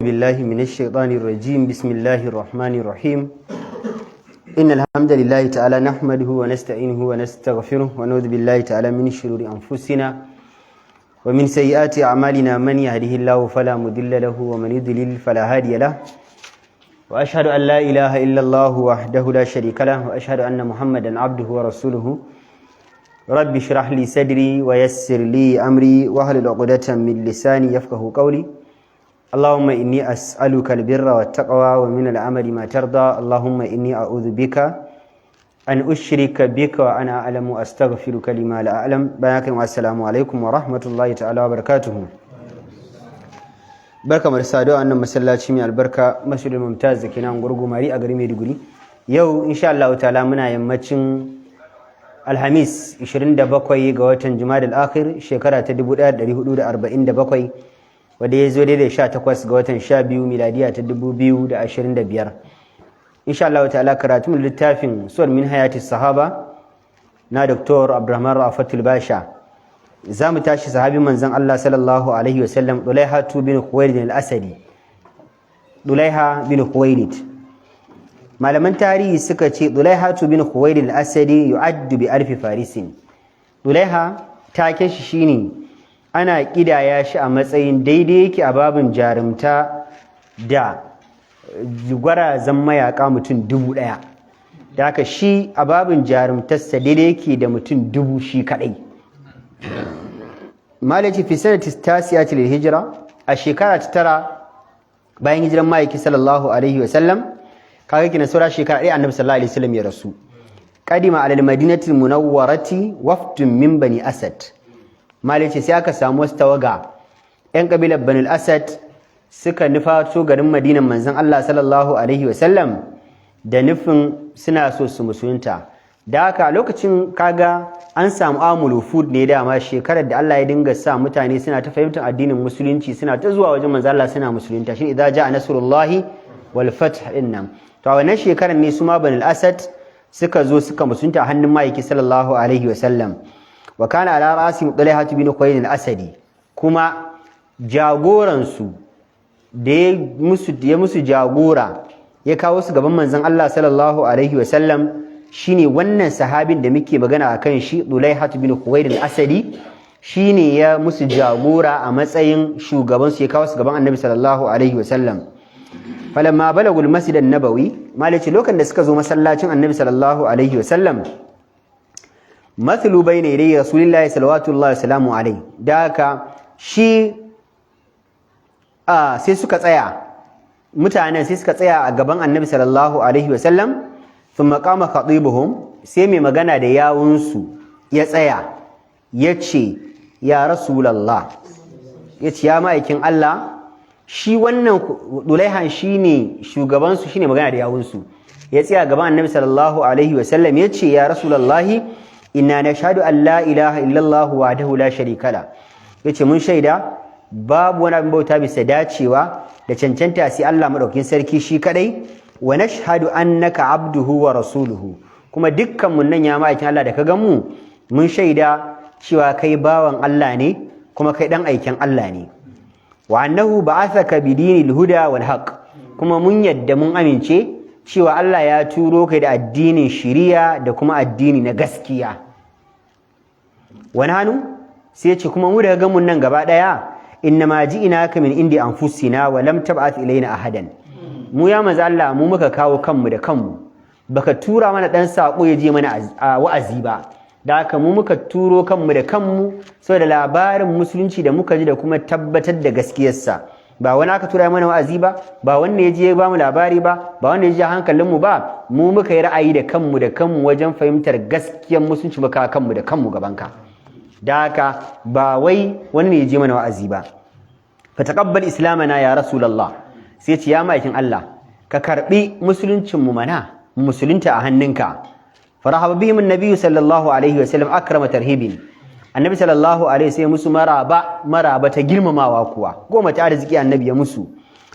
بالله من الشيطان الرجيم بسم الله الرحمن الرحيم إن الحمد لله تعالى نحمده ونستعينه ونستغفره ونعوذ بالله تعالى من شرور أنفسنا ومن سيئات أعمالنا من يهده الله فلا مضل له ومن يضلل فلا هادي له وأشهد أن لا إله إلا الله وحده لا شريك له وأشهد أن محمدا عبده ورسوله رب اشرح لي صدري ويسر لي أمري واحلل عقدة من لساني يفقهوا قولي اللهم إني أسألك البر والتقوى ومن العمل ما ترضى اللهم إني أعوذ بك أن أشرك بك وأنا أعلم أستغفرك لما لا أعلم بارك السلام عليكم ورحمة الله تعالى وبركاته barka mu da saduwa annan masallaci mai albarka masjidul mumtaz da kenan gurgumari a garin Maiduguri yau insha Allah ta'ala muna yammacin Alhamis 27 ga watan Jumadal Akhir shekara ta 1447 wadda ya zo daidai 18 ga watan 12 miladiya ta 2025 insha Allah ta'ala karatun littafin suwar min hayati sahaba na Dr. Abdurrahman Rafatul Basha za mu tashi sahabin manzon Allah sallallahu alaihi wasallam Dulaiha bin Khuwailid al-Asadi Dulaiha bin Khuwailid malaman tarihi suka ce Dulaiha bin Khuwailid al-Asadi yu'addu bi alfi farisin Dulaiha take shi shine ana kidaya shi a matsayin daidai yake a babin jarumta da gwarazan mayaka mutum 1000 da haka shi a babin jarumtarsa daidai yake da mutum 1000 shi kadai malaci fi sanati tasiyati lil hijra a shekara ta 9 bayan hijiran ma'aiki sallallahu alaihi wasallam kaga kina saura shekara ɗaya annabi sallallahu alaihi wasallam ya rasu qadima ala al-madinati al-munawwarati wafdun min bani asad malice sai aka samu wasu tawaga yan kabilar Bani Asad suka nufato garin Madinan manzon Allah sallallahu alaihi wasallam da nufin suna so su musulunta da haka lokacin kaga an samu amulu food ne dama shekarar da Allah ya dinga sa mutane suna ta fahimtar addinin musulunci suna ta zuwa wajen manzon Allah suna musulunta shi idza jaa nasrullahi wal fath innam to a wannan shekarar ne su ma Bani Asad suka zo suka musulunta a hannun Ma'aiki sallallahu alaihi wasallam wa kana ala rasi Dulaiha bin Khuwailid al-Asadi kuma jagoransu da ya musu jagora ya kawo su gaban manzon Allah sallallahu alaihi wasallam shine wannan sahabin da muke magana akan shi Dulaiha bin Khuwailid al-Asadi shine ya musu jagora a matsayin shugaban su ya kawo su gaban Annabi sallallahu alaihi wasallam falamma balagul masjid an-nabawi malaci lokacin da suka zo masallacin Annabi sallallahu alaihi wasallam mathalu bayna yaday rasulillahi sallallahu alaihi wasallam alai daka shi sai suka tsaya mutanen sai suka tsaya a gaban annabi sallallahu alaihi wasallam thumma qama khatibuhum sai mai magana da yawun su ya tsaya yace ya rasulullah yace ya ma'aikin Allah shi wannan Dulaihan shine shugaban su shine magana da yawun su ya tsaya gaban annabi sallallahu alaihi wasallam yace ya rasulullahi inna nashhadu an la ilaha illallah wahdahu la sharika la yace mun shaida babu wani abin bauta bisa dacewa da cancanta sai Allah madaukakin sarki shi kadai wa nashhadu annaka abduhu wa rasuluhu kuma dukkan mun nan ya ma'aikin Allah da ka gan mu mun shaida cewa kai bawan Allah ne kuma kai dan aikin Allah ne wa annahu ba'athaka bidinil huda wal haqq kuma mun yadda mun amince cewa Allah ya turo kai da addinin shari'a da kuma addini na gaskiya wani hannu sai ce kuma mu daga gamun nan gaba daya innama ji'inaka min indi anfusina wa lam tab'ath ilaina ahadan mu ya manzo Allah mu muka kawo kanmu da kanmu baka tura mana dan sako ya je mana wa'azi ba da haka mu muka turo kanmu da kanmu saboda labarin musulunci da muka ji da kuma tabbatar da gaskiyarsa ba wani aka tura mana wa'azi ba ba wanda ya je ya ba mu labari ba ba wanda ya ji hankalin mu ba mu muka yi ra'ayi da kanmu wajen fahimtar gaskiyar musulunci muka kanmu da kanmu gabanka da haka ba wai wani ne ya je mana wa'azi ba fa taqabbal islamana ya rasulullah sai ce ya ma'aikin Allah ka karbi musuluncin mu mana musulunta a hannunka farahaba bihim annabi sallallahu alaihi wasallam akrama tarhibin annabi sallallahu alaihi wasallam musu maraba ta girmamawa kuwa goma ta arziki annabi ya musu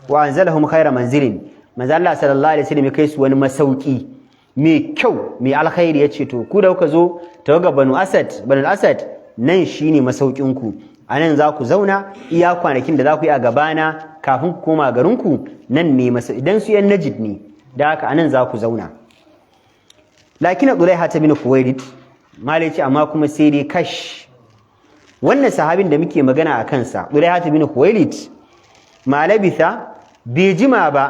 wa anzalahum khayra manzilin manzo Allah sallallahu alaihi wasallam ya kai su wani masauki mai kyau mai alkhairi yace to ku da kuka zo tawaga Banu Asad nan shine masaukin ku anan za ku zauna iya kwanakin da za ku yi a gabana kafin ku koma garinku nan ne idan su yan Najd ne da haka anan za ku zauna lakin Dulaiha bin Khuwailid malai ce amma kuma sai dai kash wannan sahabin da muke magana a kansa Dulaiha bin Khuwailid malabitha bai jima ba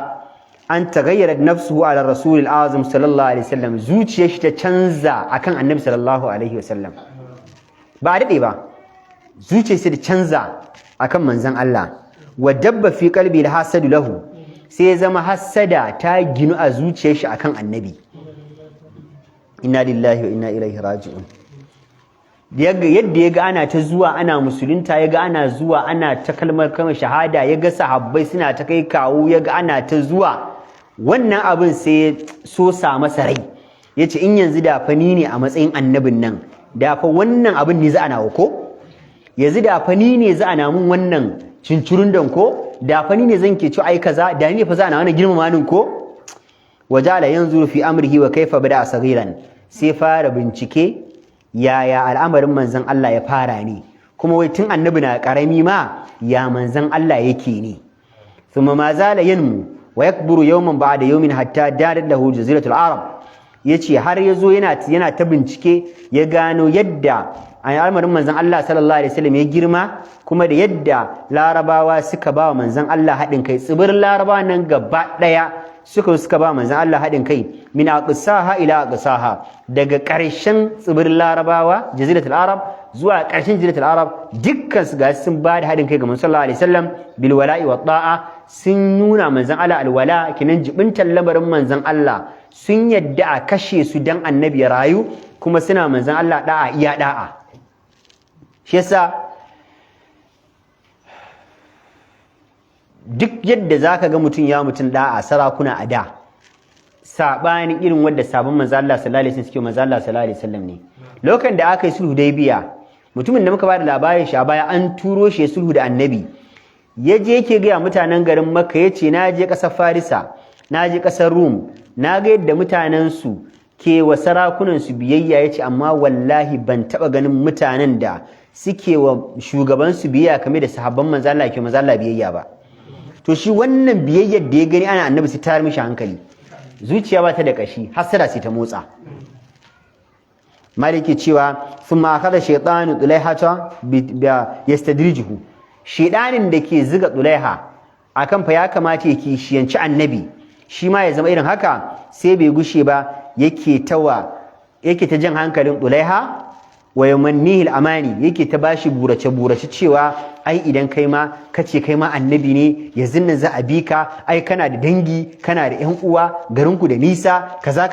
an tagayyara nafsuhu ala rasulil azim sallallahu alaihi wasallam zuciyar shi ta canza akan annabi sallallahu alaihi wasallam ba dade ba zuciyar shi ta canza akan manzon Allah wa dabba fi qalbi al-hasad lahu sai ya zama hasada ta ginu a zuciyar shi akan annabi inna lillahi wa inna ilaihi raji'un yadda yaga ana ta zuwa ana musulunta yaga ana zuwa ana ta kalmar shahada yaga sahabbai suna ta kai kawo yaga ana ta zuwa wannan abin sai so sa masa rai yace in yanzu da fa ni ne a matsayin annabin nan da fa wannan abin ne za a nawo ko yanzu da fa ni ne za a namun wannan cincirun dan ko da fa ni ne zan ke ci ai kaza da ni fa za a nawo girmamanin ko wajala yanzu fi amrihi wa kaifa bada saghiran sai fara bincike yaya al'amarin manzon Allah ya fara ne kuma wai tun annabi na karami ma ya manzon Allah yake ne thumma ma zala yanmu wa yakburu yawman ba'da yawmin hatta darat lahu jaziratul arab yace har yazo yana ta bincike ya gano yadda al'amarin manzon Allah sallallahu alaihi wasallam ya girma kuma da yadda larabawa suka ba wa manzon Allah hadin kai tsibirin larabawa nan gaba daya suka ba manzon Allah hadin kai min aqsaha ila aqsaha daga ƙarshen tsibirin larabawa jaziratul arab zuwa ƙarshen jaziratul arab dukkan su ga sun ba da hadin kai ga manzon sallallahu alaihi wasallam bil wala'i wa ta'a sun nuna manzon Allah alwala kinan jibintan lamarin manzon Allah sun yadda a kashe su dan annabi ya rayu kuma suna manzon Allah da'a iya da'a shi yasa duk yadda zaka ga mutun ya mutun da'a sarakuna a da sabanin irin wanda sabon manzo Allah sallallahu alaihi wasallam suke manzo Allah sallallahu alaihi wasallam ne lokacin da aka yi sulhu Hudaybiya mutumin da muka bada labarin shi a baya an turo shi sulhu da annabi yaje yake ga mutanen garin Makka yace na je kasar Farisa na je kasar Rum na ga yadda mutanen su ke wa sarakunan su biyayya yace amma wallahi ban taba ganin mutanen da suke wa shugaban su biyayya kamar da sahabban manzo Allah ke manzo Allah biyayya ba to shi wannan biyayyar da ya gani ana annabi sai ta mishi hankali zuciya ba ta da kashi hasara sai ta motsa maliki cewa thumma akhadha shaytanu dulaihata bi yastadrijuhu shedanin da ke ziga dulaiha akan fa ya kamata ya kishiyanci annabi shi ma ya zama irin haka sai bai gushe ba yake ta jan hankalin dulaiha wa yamannihi al-amani yake ta bashi burace cewa ai idan kai ma kace kai ma annabi ne yanzu nan za a bi ka ai kana da dangi kana da ƴan uwa garinku da nisa kaza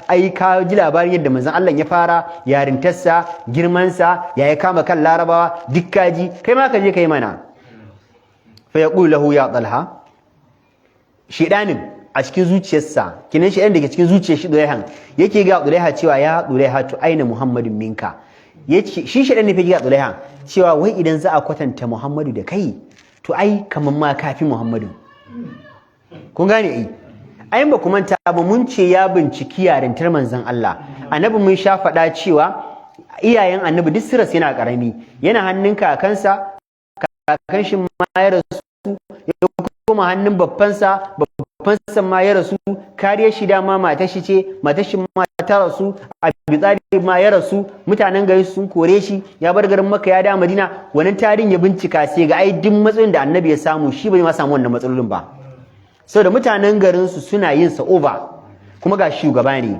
ai ka ji labarin yadda manzon Allah ya fara yarintarsa girmansa ya kama kan larabawa duk kaji kai ma ka je kai mana fa yaqulu lahu ya talha shedanin a cikin zuciyarsa kinan shedan da ke cikin zuciyar shi Dulaihan yake ga Dulaiha cewa ya Dulaiha to aina Muhammadun minka yace shi shedan ne fa ga Dulaiha cewa wai idan za a kwatanta Muhammadu da kai to ai kaman ma kafi Muhammadu kun gane ai ba ku manta ba mun ce ya binciki yarintar manzon Allah annabi mun sha faɗa cewa iyayen annabi duk siras yana karami yana hannun kakansa kakan shi ma ya rasu ya kuma hannun babbansa ma ya rasu kariyar shi dama matar shi ce matar shi ma ta rasu Abi Talib ma ya rasu mutanen gari sun kore shi ya bar garin Makka ya da Madina wannan tarihin ya bincika sai ga ai duk matsalolin da Annabi ya samu shi bai ma samu wannan matsalolin ba saboda mutanen garin su suna yin sa over kuma ga shugaba ne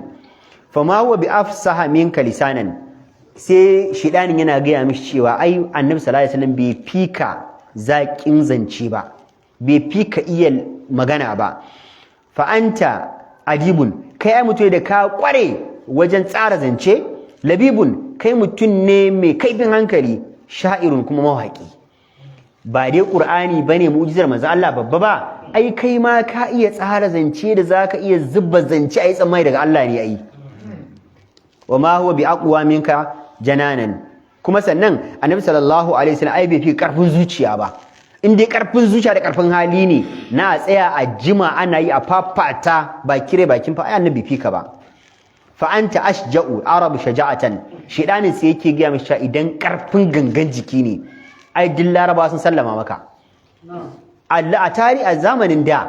fa ma huwa bi afsaha minka lisanan sai shedanin yana gaya mishi cewa ai Annabi sallallahu alaihi wasallam bai fika zaƙin zance ba bai fika iya magana ba fa anta adibun kai ai mutum da ka kware wajen tsara zance labibun kai mutum ne mai kaifin hankali sha'irun kuma mawaki ba dai qur'ani bane mu'jizar manzo Allah babba ba ai kai ma ka iya tsara zance da zaka iya zuba zance ai tsammai daga Allah ne ai wa ma huwa bi aqwa minka jananan kuma sannan annabi sallallahu alaihi wasallam ai bai fi karfin zuciya ba in dai karfin zuciya da karfin hali ne na tsaya a jima ana yi a fafata ba kire bakin fa ai annabi fika ba fa anta ashja'u arab shaja'atan shedanin sai yake ga mishi idan karfin gangan jiki ne ai din laraba sun sallama maka Allah a tari a zamanin da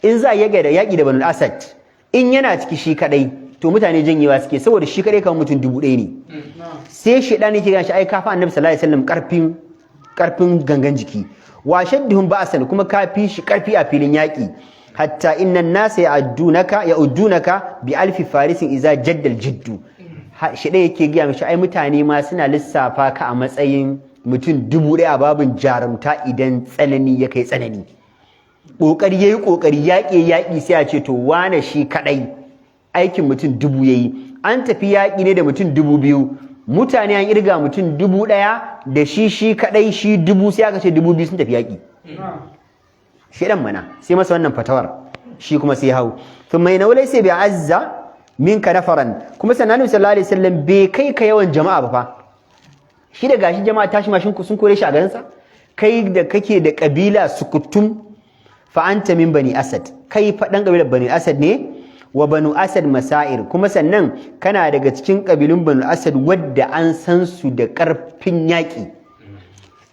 in za ya ga da yaki da Banu Asad in yana ciki shi kadai to mutane janyewa suke saboda shi kadai kan mutum 1000 ne sai shedan yake ga shi ai kafa annabi sallallahu alaihi wasallam karfin gangan jiki wa shaddihum ba'san kuma kafi shi karfi a filin yaki hatta innan nasa ya'uddunaka bi alfi farisin iza jaddal jiddu shi dai yake giya mishi ai mutane ma suna lissafa ka a matsayin mutum 1000 a babin jarumta idan tsanani ya kai tsanani kokari yayi kokari yaki sai a ce to wane shi kadai aikin mutum 1000 yayi an tafi yaki ne da mutum 2000 mutane an irga mutum 1000 da shi kadai shi 1000 sai aka ce 2000 sun tafi yaki shedan mana sai masa wannan fatawar shi kuma sai hau thumma inawlai sai bi azza minka nafaran kuma sannan sallallahu alaihi wasallam bai kai ka yawan jama'a ba fa shi da gashi jama'a tashi mashin sun kore shi a garin sa kai da kake da kabila sukutum fa anta min bani asad kai fa dan kabilar bani asad ne wa banu asad masair kuma sannan kana daga cikin kabilun banu asad wadda an san su da karfin yaki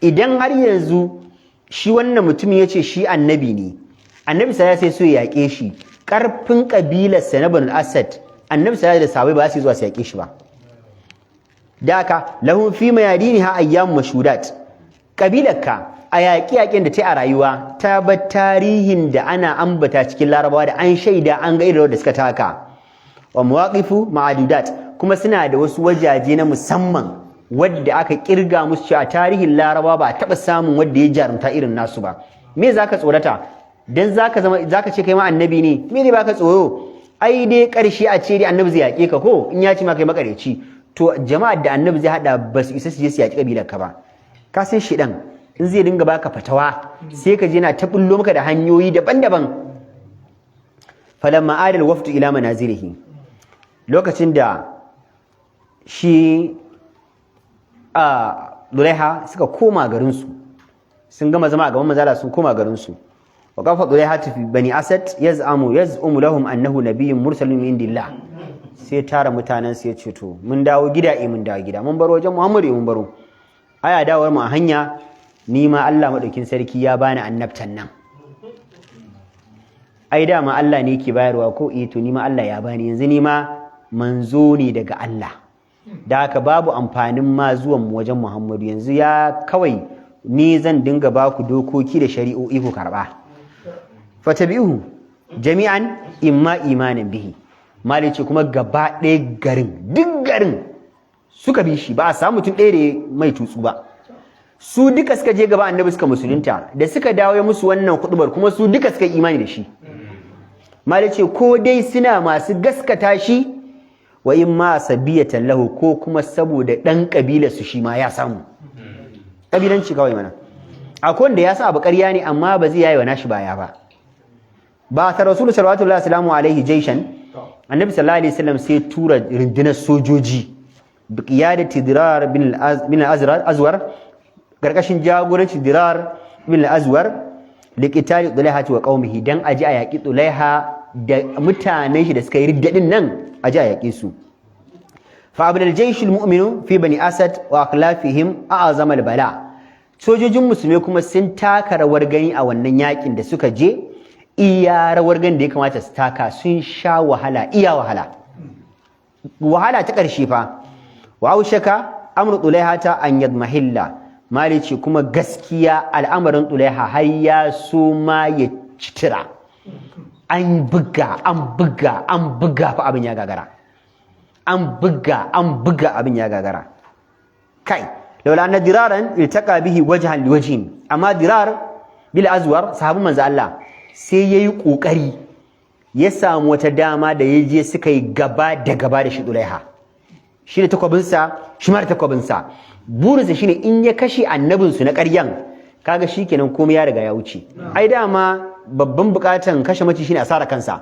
idan har yanzu shi wannan mutum ya ce shi annabi ne annabi sai so ya yaƙe shi ƙarfin ƙabilarsa na banu asad annabi sai da sahabbai ba su zuwa su yaƙe shi ba da haka lahum fi mayadiniha ayyam mashhudat ƙabilarka a yaƙe-yaƙen da ta a rayuwa ta bar tarihin da ana ambata cikin larabawa da an shaida an ga irin da suka taka wa mawaqifu ma'adudat kuma suna da wasu wajaje na musamman wadda aka kirga musu cewa tarihin Laraba ba a taba samun wadda ya jarumta irin nasu ba me zaka tsorata dan zaka ce kai ma annabi ne me zai baka tsoro ai dai karshe a ce dai annabi zai yake ka ko in ya ci ma kai makareci to jama'ar da annabi zai hada ba su isa su je su yaki kabilar ka ba ka san shedan in zai dinga baka fatawa sai ka je na ta bullo maka da hanyoyi daban-daban falamma adal wafdu ila manazilihi lokacin da shi Dulaiha suka koma garinsu sun gama zama a gaban manzala sun koma garinsu wa qafa Dulaiha fi bani Asad yaz'umu lahum annahu nabiyyun mursalun min indillah sai tara mutanen sai ya ce to mun dawo gida mun dawo gida mun bar wajen Muhammadu mun baro aya dawar mu a hanya ni ma Allah madaukin sarki ya bani annabtan nan ai da ma Allah ne yake bayarwa ko to ni ma Allah ya bani yanzu ni ma manzo ne daga Allah da haka babu amfanin ma zuwan mu wajen Muhammadu yanzu ya kawai ni zan dinga baku dokoki da shari'o'i ku karba fatabi'uhu jami'an imma imanan bihi mali ce kuma gaba ɗaya garin duk garin suka bi shi ba a samu mutum ɗaya da mai tutsu ba su duka suka je gaba annabi suka musulunta da suka dawo ya musu wannan hudubar kuma su duka suka imani da shi mali ce ko dai suna masu gaskata shi wa in ma sabiyatan lahu ko kuma saboda dan kabilar su shi ma ya samu kabilanci kawai mana akwai wanda ya sa abu ƙarya ne amma ba zai yayi wa nashi baya ba ta rasulullahi sallallahu alaihi jaishan annabi sallallahu alaihi wasallam sai tura rundunar sojoji bi qiyadati dirar bin al-azwar garkashin jagoranci dirar bin al-azwar liqitali dulaiha wa qaumihi dan aji a yaki dulaiha da mutanen shi da suka yi riddadin nan aji a yaƙe su fa abul jaysh al mu'minu fi bani asad wa akhlafihim a'zama al bala sojojin musulmai kuma sun taka rawar gani a wannan yakin da suka je iya rawar gani da ya kamata su taka sun sha wahala wahala ta ƙarshe fa wa aushaka amru tulaiha ta an yadmahilla mali ce kuma gaskiya al'amarin tulaiha har ya so ma ya citira an buga fa abin ya gagara an buga abin ya gagara kai laula anna diraran iltaqa bihi wajhan liwajhin amma dirar bil azwar sahabban manzo Allah sai yayi kokari ya samu wata dama da yaje suka yi gaba da shi Dulaiha shi da takwabinsa shi ma da takwabinsa burinsa shine in ya kashe annabinsu na ƙaryan kaga shikenan komai ya riga ya wuce ai dama babban bukatan kashe mace shine a sara kansa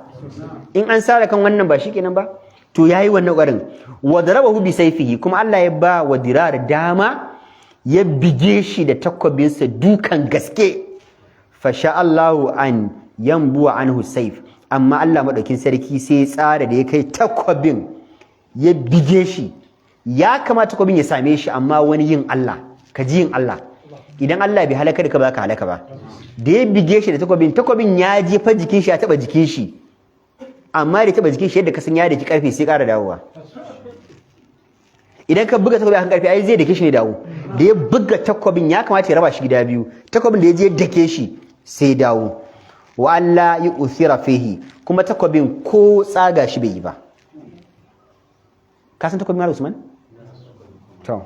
in an sara kan wannan ba shikenan ba to yayi wannan ƙwarin wa darabahu bi sayfihi kuma Allah ya ba wa dirar dama ya bige shi da takwabinsa dukan gaske fa sha Allahu an yambuwa anhu sayf amma Allah madaukin sarki sai ya tsara da ya kai takwabin ya bige shi, ya kamata takobin ya same shi, amma wani yin Allah, ka ji yin Allah, idan Allah bai halaka da ka ba ka halaka ba. Da ya bige shi da takobin ya jefa jikin shi, ya taba jikin shi, amma da taba jikin shi yadda ka san ya daki karfe sai ƙara dawowa. Idan ka buga takobi a kan karfe ai zai dake shi ne dawo. Da ya buga takobin ya kamata ya raba shi gida biyu, takobin da ya je dake shi sai dawo. Wa Allah yu'thira fihi, kuma takobin ko tsaga shi bai yi ba. Ka san takobin Malam Usman? To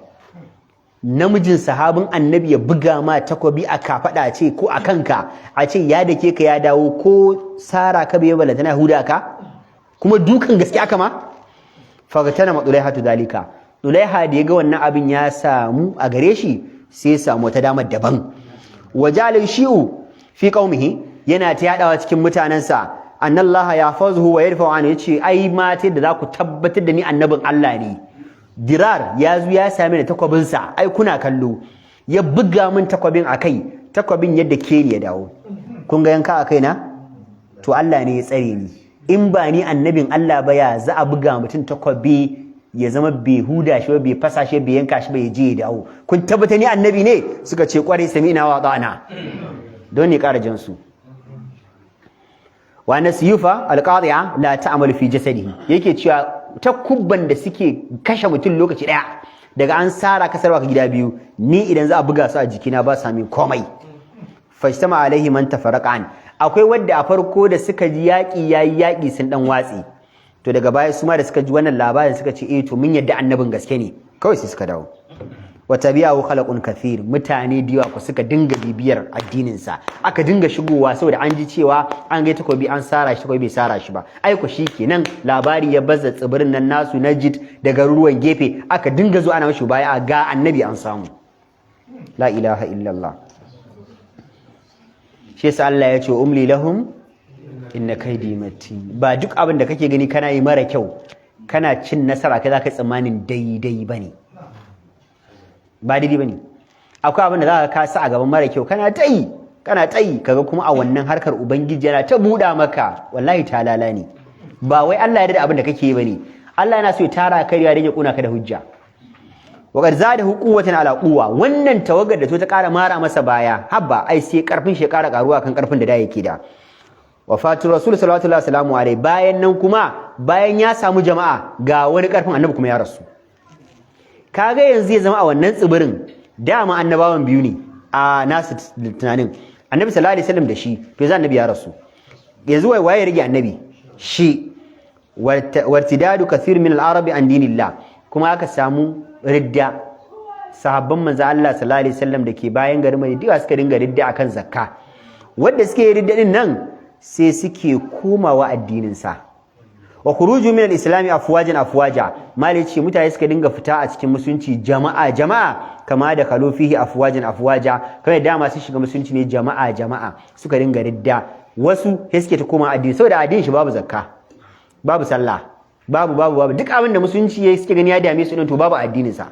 namijin sahabin annabi ya buga ma takobi a kafada ce ko a kanka, a ce ya dake ka ya dawo, ko sara ka bai bala tana huda ka, kuma dukan gaske aka ma. Fagatana matsulaiha tu dalika, Zulaiha da ya ga wannan abin ya samu a gare shi, sai ya samu wata damar daban. Wajalin shi'u fi qaumihi, yana ta yadawa cikin mutanansa, annallaha yahfazuhu wa yarfa'u an, yace ai mate da za ku tabbatar da ni annabin Allah ne. Dirar ya zo ya same ni takwabin sa, ai kuna kallo, ya buga min takwabin akai, takwabin yadda ke ni ya dawo. Kun ga yanka akai na? To Allah ne ya tsare ni. In ba ni annabin Allah ba, ya za a buga mutum takwabi ya zama bai huda shi ba, bai fasa shi, bai yanka shi ba, ya je ya dawo. Kun tabbata ni annabi ne? Suka ce kwarai, sami'na wa ata'na. Don ne ƙara jinsu. Wa nasiyufa alqadi'a la ta'malu fi jasadihi, yake cewa takubban da suke kashe mutum lokaci daya, daga an sara kasarwa ka gida biyu, ni idan za a buga su a jikina ba sami komai. Fajtama alaihi man tafaraqan, akwai wadda a farko da suka ji yaƙi yayi yaƙi sun dan watsi, to daga baya su ma da suka ji wannan labarin suka ce to mun yadda annabin gaske ne, kawai sai suka dawo. Wa tabi'ahu khalaqun kathir, mutane da yawa ku suka dinga bibiyar addinin sa, aka dinga shigowa saboda an ji cewa an ga takobi an sara shi, takobi bai sara shi ba. Ai ko shikenan labari ya bazza tsibirin nan nasu Najd da garuruwan gefe, aka dinga zo ana mashi baya ga annabi an samu. La ilaha illallah. Shi yasa Allah ya ce umli lahum inna kaydi matin. Ba duk abin da kake gani kana yi mara kyau, kana cin nasara kai zaka tsammanin daidai bane. Ba daidai bane. Akwai abin da zaka kasa a gaban mara kyau, kana tayi kaga kuma a wannan harkar ubangiji yana ta buɗa maka, wallahi talala ne. Ba wai Allah ya yarda abin da kake yi bane. Allah yana so ya tara ka riya ya kuna ka da hujja. Wa qad zadahu quwwatan ala quwwa, wannan tawagar da ta ƙara mara masa baya, habba ai sai karfin shi ƙara karuwa kan karfin da yake da. Wafatul rasul sallallahu alaihi wasallam, bayan nan kuma bayan ya samu jama'a, ga wani karfin annabi kuma ya rasu. Kaga yanzu ya zama a wannan tsibirin dama annabawan biyu ne a nasu tunanin, annabi sallallahu alaihi wasallam da shi, to yanzu annabi ya rasu, yanzu waye rage annabi shi. Wartidadu kathir min al-arabi an dinillah, kuma aka samu ridda, sahabban manzo Allah sallallahu alaihi wasallam da ke bayan garin Madina suka dinga ridda akan zakka, wanda suke ridda din nan sai suke komawa addinin sa. Wa khuruju min al-islam afwaja, malai ce mutane suka dinga fita a cikin musulunci jama'a kama da khalu fihi afwaja, kai da masu shiga musulunci ne jama'a suka dinga ridda. Wasu sai suke ta koma addini, saboda addinin shi babu zakka, babu sallah, babu duk abin da musulunci yayi suke gani ya dame su din, to babu addinin sa.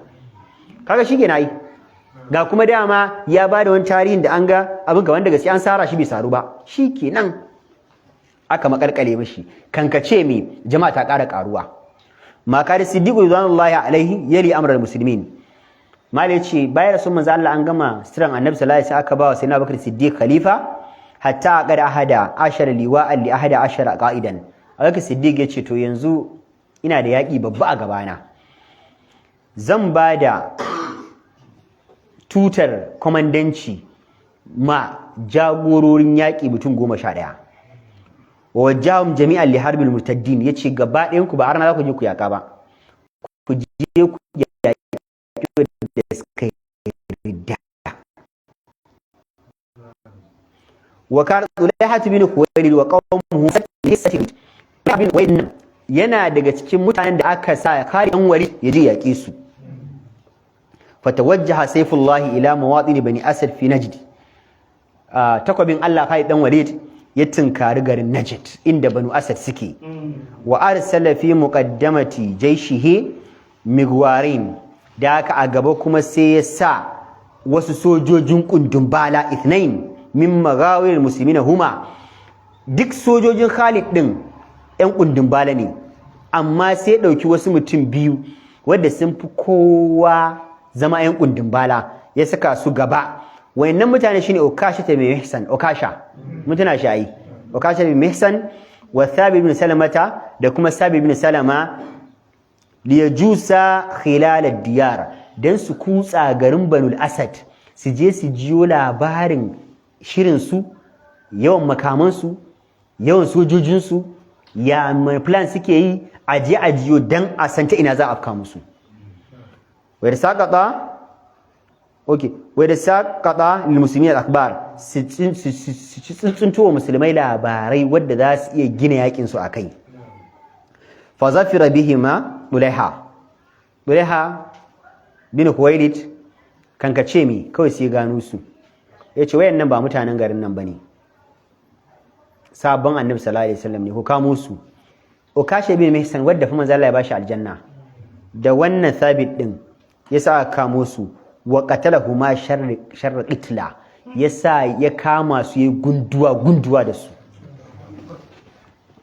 Kaga shikenan ai, ga kuma dama ya bada wani tarihin da an ga abin ga wanda gaskiya an sara shi bai saru ba, shikenan aka makarkale mishi, kankace mi jama'a ta ƙara karuwa. Makari siddiqu radiyallahu alaihi yali amral muslimin, malai ce bayan rasul manzo Allah an gama siran annabi sallallahu alaihi wasallam, aka bawa sayyidina Abubakar Siddiq khalifa, hatta qad ahada ashara liwa'an li ahada ashara qa'idan. Abubakar Siddiq yace to yanzu ina da yaki babba a gabana, zan bada tutar komandanci ma jagororin yaki mutum 11, wa wajahum jami'an li harbil murtaddin, yace gaba ɗayan ku ba har na za ku je ku yaka ba, ku je ku yaki da suka ridda. Wa kana Zulaiha bin Khuwaylid wa qawmuhu bin Wayn, yana daga cikin mutanen da aka sa Khalid bin Walid ya je yake su. Fatawajjaha sayfullahi ila mawadin bani Asad fi Najd, takwabin Allah Khalid bin Walid ya tunkari garin Najd inda Banu Asad suke. Wa arsala fi muqaddamati jayshihi migwarin, da aka a gaba kuma sai ya sa wasu sojojin kundun bala ithnain min magawir muslimina huma, duk sojojin Khalid din ƴan kundun bala ne, amma sai ya ɗauki wasu mutum biyu wadda sun fi kowa zama 'yan kundin bala ya saka su gaba. Wayannan mutane shine Ukasha bin Mihsan, Ukasha mutuna shayi, Ukasha bin Mihsan wa Thabit bin Salamata da kuma Thabit bin Salama liyajusa khilal ad-diyar dan su kutsa garin Banul Asad su je su jiyo labarin shirin su, yawan makaman su, yawan sojojin su, ya plan suke yi, aje ajiyo dan a santa ina za a afka musu. wa da saƙaɗa lilmusulmi al-akbar su tsuntsuntuwa musulmai labarai wadda za su iya gina yakinsu a kai. fa zafira bihima Dulaiha bin Khuwailid kankace mi kawai sai gano su, ya ce wayan nan ba mutanen garin nan ba ne, sabon annabi sallallahu alaihi wasallam ne, ku kamo su. Ukasha bin Mihsan wadda fa manzo Allah ya bashi aljanna da wannan Thabit din yasa aka kamo su, wa qatalahuma sharra qitla, yasa ya kama su yayi gunduwa da su.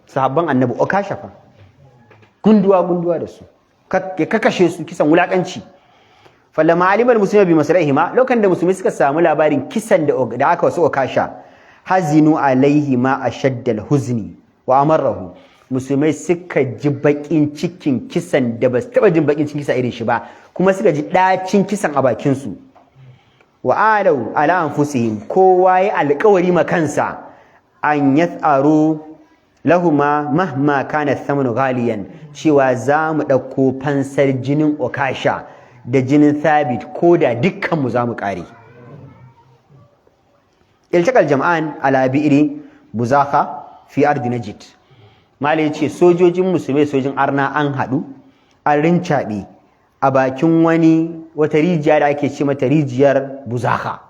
Sahabban annabi Ukasha fa gunduwa da su, ya kakashe su kisan wulakanci. Falamma alimal muslimu bi masra'ihima, lokacin da musulmi suka samu labarin kisan da aka wasu Ukasha, hazinu alaihi ma ashaddal huzni wa amarrahu, musulmai suka ji bakin cikin kisan da ba su taba jin bakin cikin kisa irin shi ba, kuma suka ji dacin kisan a bakin su. wa alau ala anfusihim, kowa ya alƙawari ma kansa an yatharu lahuma mahma kana thamanu ghaliyan, cewa za mu ɗauko fansar jinin Ukasha da jinin Thabit ko da dukkan mu za mu ƙare. iltakal jama'an ala bi'ri buzakha fi ardi najd, malai ce sojojin musulmai sojin arna an haɗu an rincaɓe a bakin wata rijiya da ake ce mata rijiyar buzakha.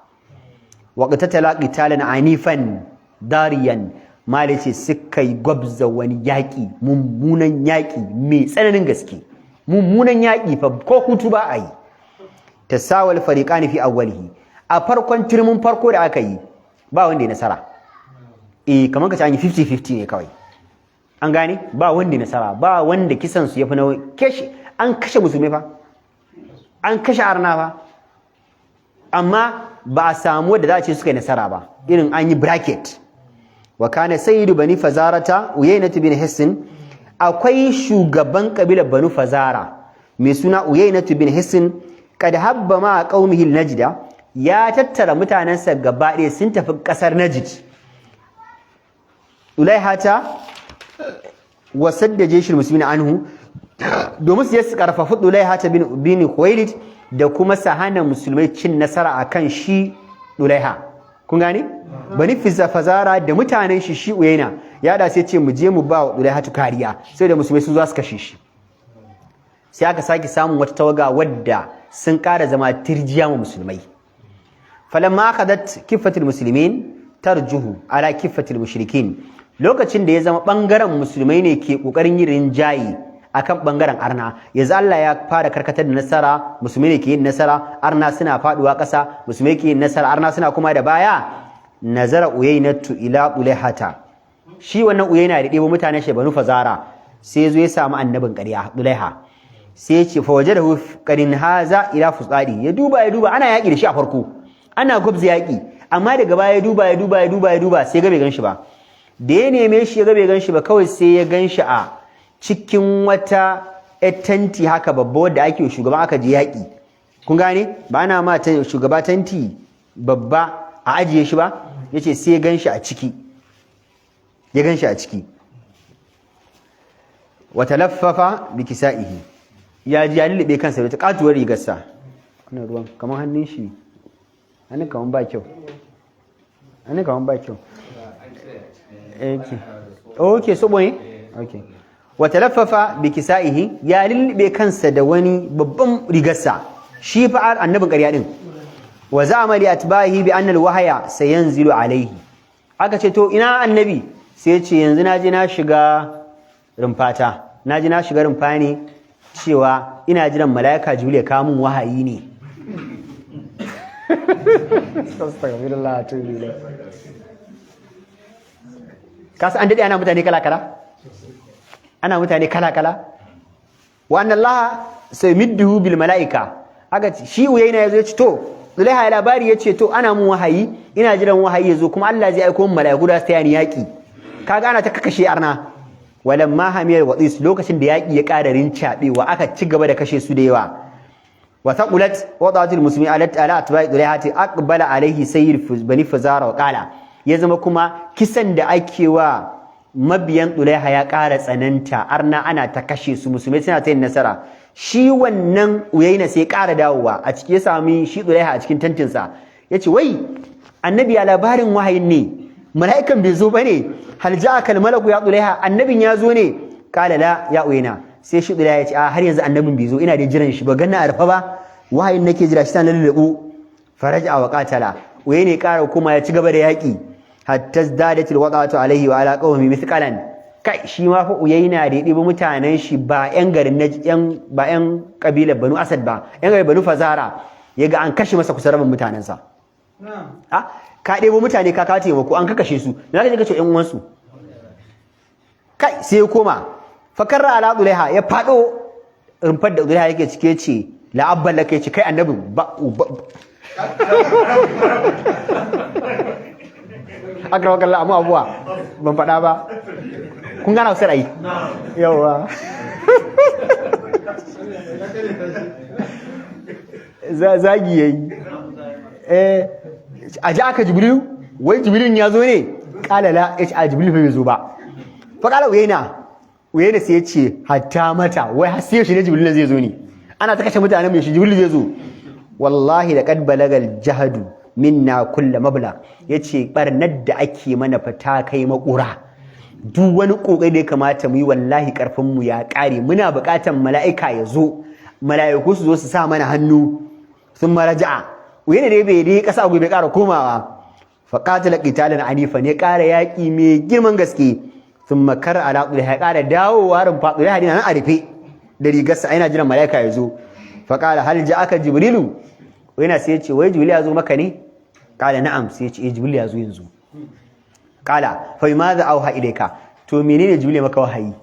wa qatatala qitalan anifan dariyan, malai ce suka yi gwabza wani yaƙi, mummunan yaƙi mai tsananin gaske, mummunan yaƙi fa ko hutu ba a yi. tasawal fariqani fi awwalihi, a farkon turmin farko da aka yi ba wanda ya nasara, kamar ka ce an yi 50-50 ne kawai, an gane ba wanda ya nasara, ba wanda kisan su yafi nawa, an kashe musulmai fa, an kashe arna fa, amma ba a samu wanda za a ce suka yi nasara ba, irin an yi bracket. wa kana sayyidu bani fazarata uyaynatu bin hisn, akwai shugaban kabilar banu fazara mai suna uyaynatu bin hisn, kad habba ma qaumihi najda, ya tattara mutanensa gaba ɗaya sun tafi ƙasar Najd. Ulaihata wasadda jeshin musulmi anhu, domin su je su karfafi Ulaihata bin Khuwailid da kuma su hana musulmai cin nasara akan shi Ulaiha. Kun gane? Bani fazara da mutanen shi Uyayna ya da sai ce mu je mu ba wa Ulaihatu kariya, sai da musulmai sun zo su kashe shi. Sai aka sake samun wata tawaga wadda sun ƙara zama tirjiya ma musulmai. falamma akadat kiffatul muslimin tarjuhu ala kiffatul mushrikin, lokacin da ya zama bangaren musulmai ne ke kokarin yin rinjayi akan bangaren arna, yanzu Allah ya fara karkatar da nasara, musulmai ne ke yin nasara, arna suna faduwa ƙasa, musulmai ke yin nasara, arna suna kuma da baya. nazara uyaynatu ila ulaihata, shi wannan uyayna da ɗebo mutanen shi banu fazara sai zo ya samu annabin ƙarya Ulaiha, sai ya ce fa wajadahu qarin haza ila fusadi, ya duba ana yaki da shi a farko, ana gwabza yaƙi, amma daga baya ya duba sai ga bai ganshi ba. Da ya neme shi ya ga bai ganshi ba, kawai sai ya ganshi a cikin wata tanti haka babba wadda ake shugaban aka je yaƙi. Kun gane? Ba ana ma shugaba tanti babba a ajiye shi ba, yace sai ya ganshi a ciki. Wa talaffafa bi kisaihi, ya ji ya lulube kansa da ta katuwar rigarsa. Wannan ruwan kamar hannun shi, hannun kaman ba kyau. Okay, sobo ne? Okay. Wa talaffafa bi kisaihi, ya lulube kansa da wani babban rigarsa. Shi fa annabin ƙarya din. Wa za'ama li atbahi bi anna al-wahya sayanzilu alayhi. Aka ce to ina annabi? Sai ya ce yanzu naje na shiga rumfata. Naje na shiga rumfa ne cewa ina jiran malaika Jibril ya kawo min wahayi ne. Astaghfirullah to billah. Kasa an dade ana mutane kala-kala? Ana mutane kala-kala? wa anna Allah sayumidduhu bil malaika aka ce shi Uyayna yazo ya ce to Zulaiha ya labari ya ce to ana mun wahayi ina jiran wahayi yazo kuma Allah zai aika mun malaiku da su tayani yaki kaga ana ta kakashe arna walamma hamiyar wadis lokacin da yaki ya ƙara rincabewa aka ci gaba da kashe su da yawa wa taqulat wadatul muslimi ala atba'i Zulaihati aqbala alaihi sayyid bani Fazara wa qala ya zama kuma kisan da ake wa mabiyan Zulaiha ya ƙara tsananta arna ana ta kashe su musulmai suna ta yin nasara shi wannan Uyayna sai ƙara dawowa a ciki ya sami shi Zulaiha a cikin tantinsa yace wai annabi ya labarin wahayin ne mala'ikan bai zo bane hal ja'aka al-malaku ya Zulaiha annabin ya zo ne kala la ya Uyayna sai shi Zulaiha ya ce a har yanzu annabin bai zo ina da jiran shi ba ganna arfa ba wahayin nake jira shi ta lallabu faraja wa qatala Uyayna ƙara kuma ya ci gaba da yaki hatta zdadatil wadatu alaihi wa ala qawmi mithqalan kai shi ma fa Uyayna da ya ɗibi mutanen shi ba ƴan garin ba ƴan kabilar Banu Asad ba ƴan garin Banu Fazara yaga an kashe masa kusa rabin mutanensa ka ɗebo mutane ka kawo taimako an kakashe su da zaka je ka ce ƴan uwansu kai sai ya koma fakarra ala Zulaiha ya fado rumfar da Zulaiha yake cike ce la abban laka yace kai annabin ba akrawa kallah amma abuwa ban faɗa ba kun gana wasu ra'ayi yawa zagi yayi a ji aka Jibrilu wai Jibrilun ya zo ne kala la ya ce a Jibrilu bai zo ba fa kala Uyayna sai ya ce hatta mata wai har sai shi ne Jibrilu zai zo ne ana ta kashe mutanen mai shi Jibrilu zai zo wallahi laqad balagal jahadu minna kullu mabla yace barnar da ake mana fata kai makura duk wani kokari da ya kamata mu yi wallahi karfin mu ya kare muna buƙatan mala'ika ya zo mala'iku su zo su sa mana hannu sun maraja'a Uyayna dai bai dai kasa gobe ƙara komawa fa qatala qitalan anifa ne ƙara yaki mai girman gaske sun makar ala Zulaiha ya ƙara dawowa rin fa Zulaiha dina nan a rufe da rigarsa ina jiran mala'ika ya zo fa qala hal ja'aka Jibrilu Uyayna sai ya ce wai Jibril ya zo maka ne kala na'am sai ya ce Jibril ya zo yanzu kala fa madha auha ilayka to menene Jibril maka wahayi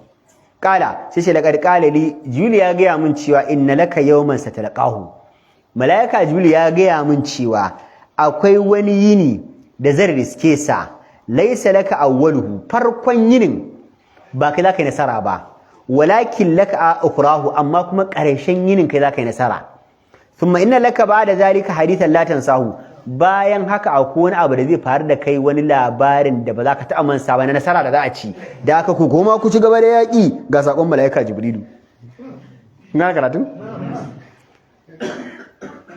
kala sai ce laqad qala li Jibril ya ga mun cewa inna laka yawman satalqahu malaika Jibril ya ga mun cewa akwai wani yini da zan riske sa laysa laka awwaluhu farkon yinin ba kai zaka yi nasara ba walakin laka ukhrahu amma kuma ƙarshen yinin kai zaka yi nasara thumma inna laka ba'da zalika hadithan la tansahu bayan haka akwai wani abu da zai faru da kai wani labarin da ba za ka taɓa mansa ba na nasara da za a ci da aka ku goma ku ci gaba da yaƙi ga saƙon mala'ika Jibrilu na karatu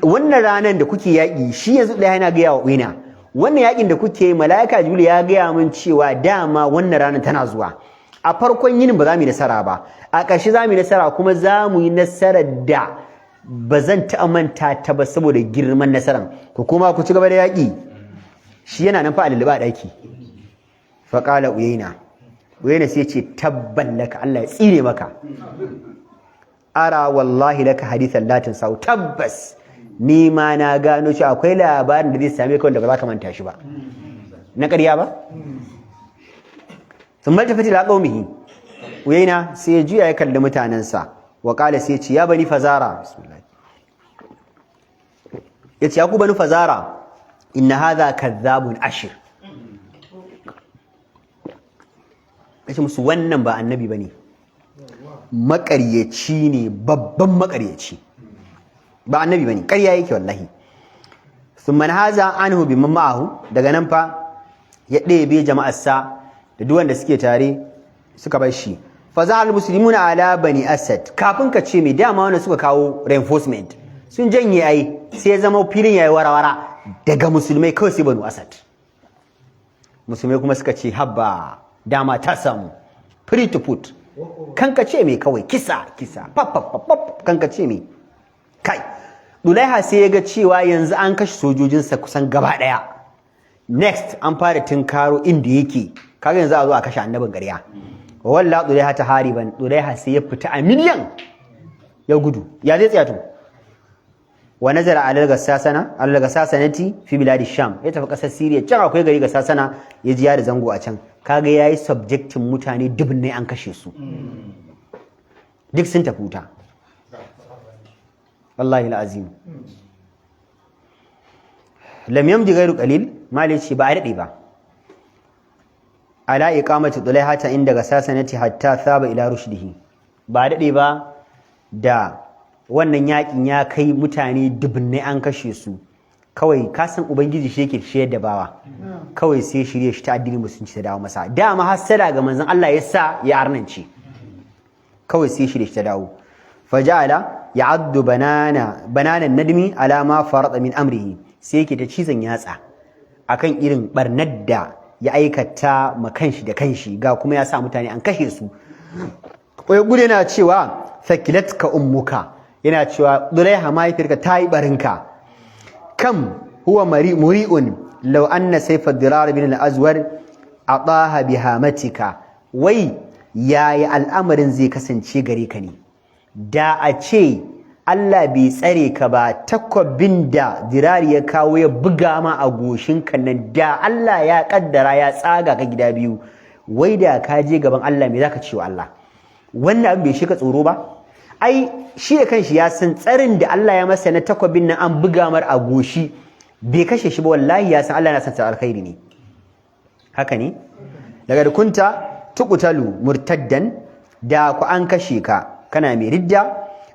wannan ranar da kuke yaƙi shi yanzu da yana gaya wa Uyayna wannan yaƙin da kuke mala'ika Jibrilu ya gaya min cewa dama wannan ranar tana zuwa a farkon yinin ba za mu yi nasara ba a ƙarshe za mu yi nasara kuma za mu yi nasarar da ba zan taɓa manta ta ba saboda girman nasaran ku kuma ku ci gaba da yaƙi shi yana nan fa a lulluɓa a ɗaki fa qala Uyayna sai ce tabban laka Allah ya tsire maka ara wallahi laka hadithan la tansau tabbas ni ma na gano shi akwai labarin da zai same ka wanda ba za ka manta shi ba na ƙarya ba sun maltafati la qaumihi Uyayna sai ya juya ya kalli mutanensa wa qala sai ya ce ya bani Fazara bismillah yace ya ku bani Fazara inna hadha kadhabun ashir yace musu wannan ba annabi bane maƙaryaci ne babban maƙaryaci ba annabi bane ƙarya yake wallahi thumma haza anhu bimman ma'ahu daga nan fa ya ɗebe jama'arsa da duk wanda suke tare suka bar shi fa za'al muslimuna ala bani asad kafin ka ce me dama wanda suka kawo reinforcement sun janye ai sai ya zama filin yayi warawara daga musulmai kawai sai banu asad musulmai kuma suka ce habba dama ta samu free to put kanka ce me kawai kisa pap kanka ce me kai Zulaiha sai ya ga cewa yanzu an kashe sojojinsa kusan gaba daya next an fara tinkaro inda yake kaga yanzu a zo a kashe annabin gariya wallahi Zulaiha ta hariban Zulaiha sai ya fita a miliyan ya gudu ya zai tsaya to wa nazara al gasasanati fi biladi sham ya tafi kasar Syria can akwai gari gasasana ya ji ya da zango a can kaga yayi subjectin mutane dubin ne an kashe su duk sun tafi wuta wallahi alazim lam yamdi ghairu qalil mali ce ba a dade ba ala iqamati dulaihata inda gasasanati hatta thaba ila rushdihi ba dade ba da wannan yakin ya kai mutane dubbinai an kashe su kawai kasan ubangiji shi yake shiyar da bawa kawai sai shirye shi ta addinin musulunci ta dawo masa dama hasada ga manzon Allah ya sa ya arnance kawai sai shirye shi ta dawo faja'ala ya'addu bananan nadmi ala ma farada min amrihi sai yake ta cizon yatsa akan irin barnar da ya aikata ma kanshi da kanshi ga kuma ya sa mutane an kashe su wai gude na cewa thakilatka ummuka yana cewa Dulaiha mahaifiyarka ta yi barinka kam huwa muri'un law anna sayfa dirar bin al-azwar ataha bihamatika wai yayi al'amarin zai kasance gare ka ne da a ce Allah bai tsare ka ba takwabin da dirari ya kawo ya buga ma a goshinka nan da Allah ya kaddara ya tsaga ka gida biyu wai da ka je gaban Allah me zaka ce wa Allah wannan abin bai shi ka tsoro ba ai shi da kanshi ya san tsarin da Allah ya masa na takwabin nan an buga mar a goshi bai kashe shi ba wallahi ya san Allah yana son ta alkhairi ne haka ne daga kunta tuqtalu murtaddan da ku an kashe ka kana mai ridda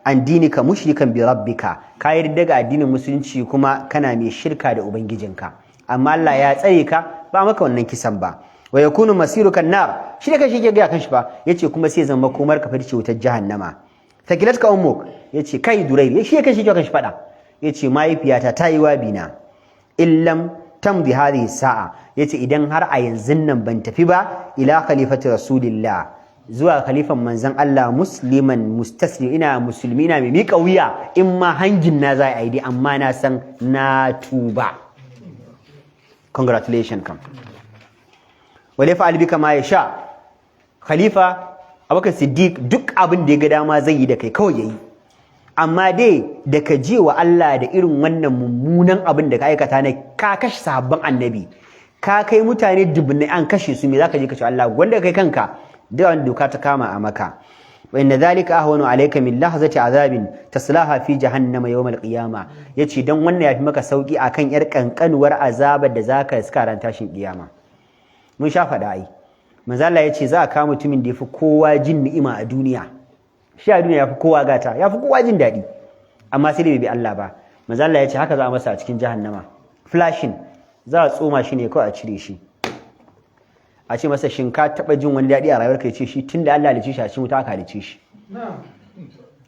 an dinika mushrikan bi rabbika ka yi ridda ga addinin musulunci kuma kana mai shirka da ubangijinka amma Allah ya tsare ka ba maka wannan kisan ba wa yakunu masirukan nar shi da kanshi yake ga kanshi ba yace kuma sai zama komar ka farce wutar jahannama takilatka ummuk yace kai durairi shi yake shi kanshi fada yace mahaifiyata ta yi wabina illam tamdi hadhihi sa'a yace idan har a yanzu nan ban tafi ba ila khalifati rasulillah zuwa khalifan manzon Allah musliman mustaslim ina musulmi ina mai mika wuya in ma hangin na za a yi dai amma na san na tuba congratulations kam wale fa albika ma ya sha khalifa Abubakar Siddiq duk abin da ya ga dama zai yi da kai kawai yayi amma dai da ka je wa Allah da irin wannan mummunan abin da ka aikata ne ka kashe sahabban annabi ka kai mutane dubbinai an kashe su me zaka je ka ce Allah wanda kai kanka da wanda doka ta kama a maka wa inna dhalika ahwanu alayka min lahzati azabin taslaha fi jahannama yawm alqiyama yace dan wannan yafi maka sauki akan yar kankanuwar azabar da zaka iska ran tashin kiyama mun sha fada ai manzo Allah yace za ka mutumin da yafi kowa jin ni'ima a duniya shi a duniya yafi kowa gata yafi kowa jin dadi amma sai da bai bi Allah ba manzo Allah yace haka za a masa a cikin jahannama flashing za a tsoma shi ne kawai a cire shi a ce masa shin ka taba jin wani dadi a rayuwarka yace shi tunda Allah halice shi a cikin wuta aka halice shi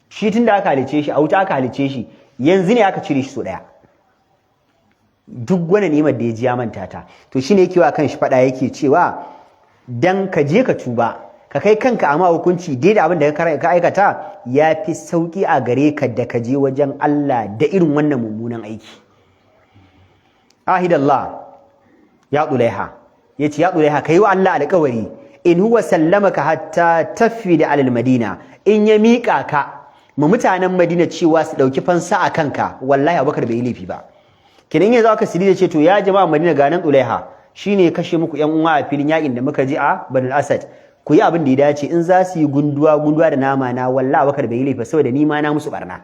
shi tunda aka halice shi a wuta aka halice shi yanzu ne aka cire shi so daya duk wani ni'imar da ya ji ya manta ta to shine yake wa kan shi fada yake cewa dan ka je ka tuba ka kai kanka amma hukunci dai da abin da ka aikata yafi sauki a gare ka da ka je wajen Allah da irin wannan mummunan aiki ahidallah ya Dulaiha yace ya Dulaiha kai wa Allah alƙawari in huwa sallamaka hatta tafida alal madina in ya mika ka mu mutanen Madina cewa su dauki fansa a kanka wallahi Abubakar bai yi laifi ba kidan yanzu aka sidi da ce to ya jama'a Madina ganan Dulaiha shine kashe muku yan uwa a filin yakin da muka ji a Banu Asad ku yi abin da ya dace in za su yi gunduwa da nama na wallahi Abubakar bai yi laifi saboda ni ma na musu barna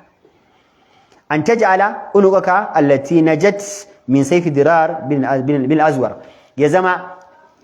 an taj'ala unuqaka allati najat min sayfi dirar bin azwar ya zama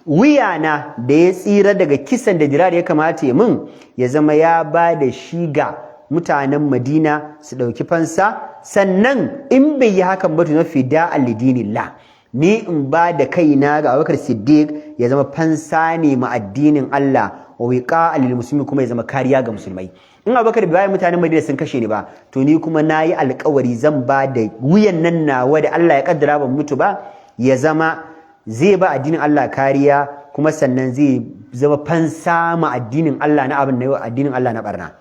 wiyana da ya tsira daga kisan da dirar ya kamata min ya zama ya ba da shi ga mutanen Madina su dauki fansa sannan in bai yi hakan ba to na fida alidinillah ni in ba da kaina ga Abubakar Siddiq ya zama fansa ne ma addinin Allah wa wiqa lil muslimi kuma ya zama kariya ga musulmai in Abubakar bai mutanen Madina sun kashe ni ba to ni kuma nayi alƙawari zan ba da wuyan nan nawa da Allah ya kaddara ban mutu ba ya zama zai ba addinin Allah kariya kuma sannan zai zama fansa ma addinin Allah na abin na addinin Allah na barna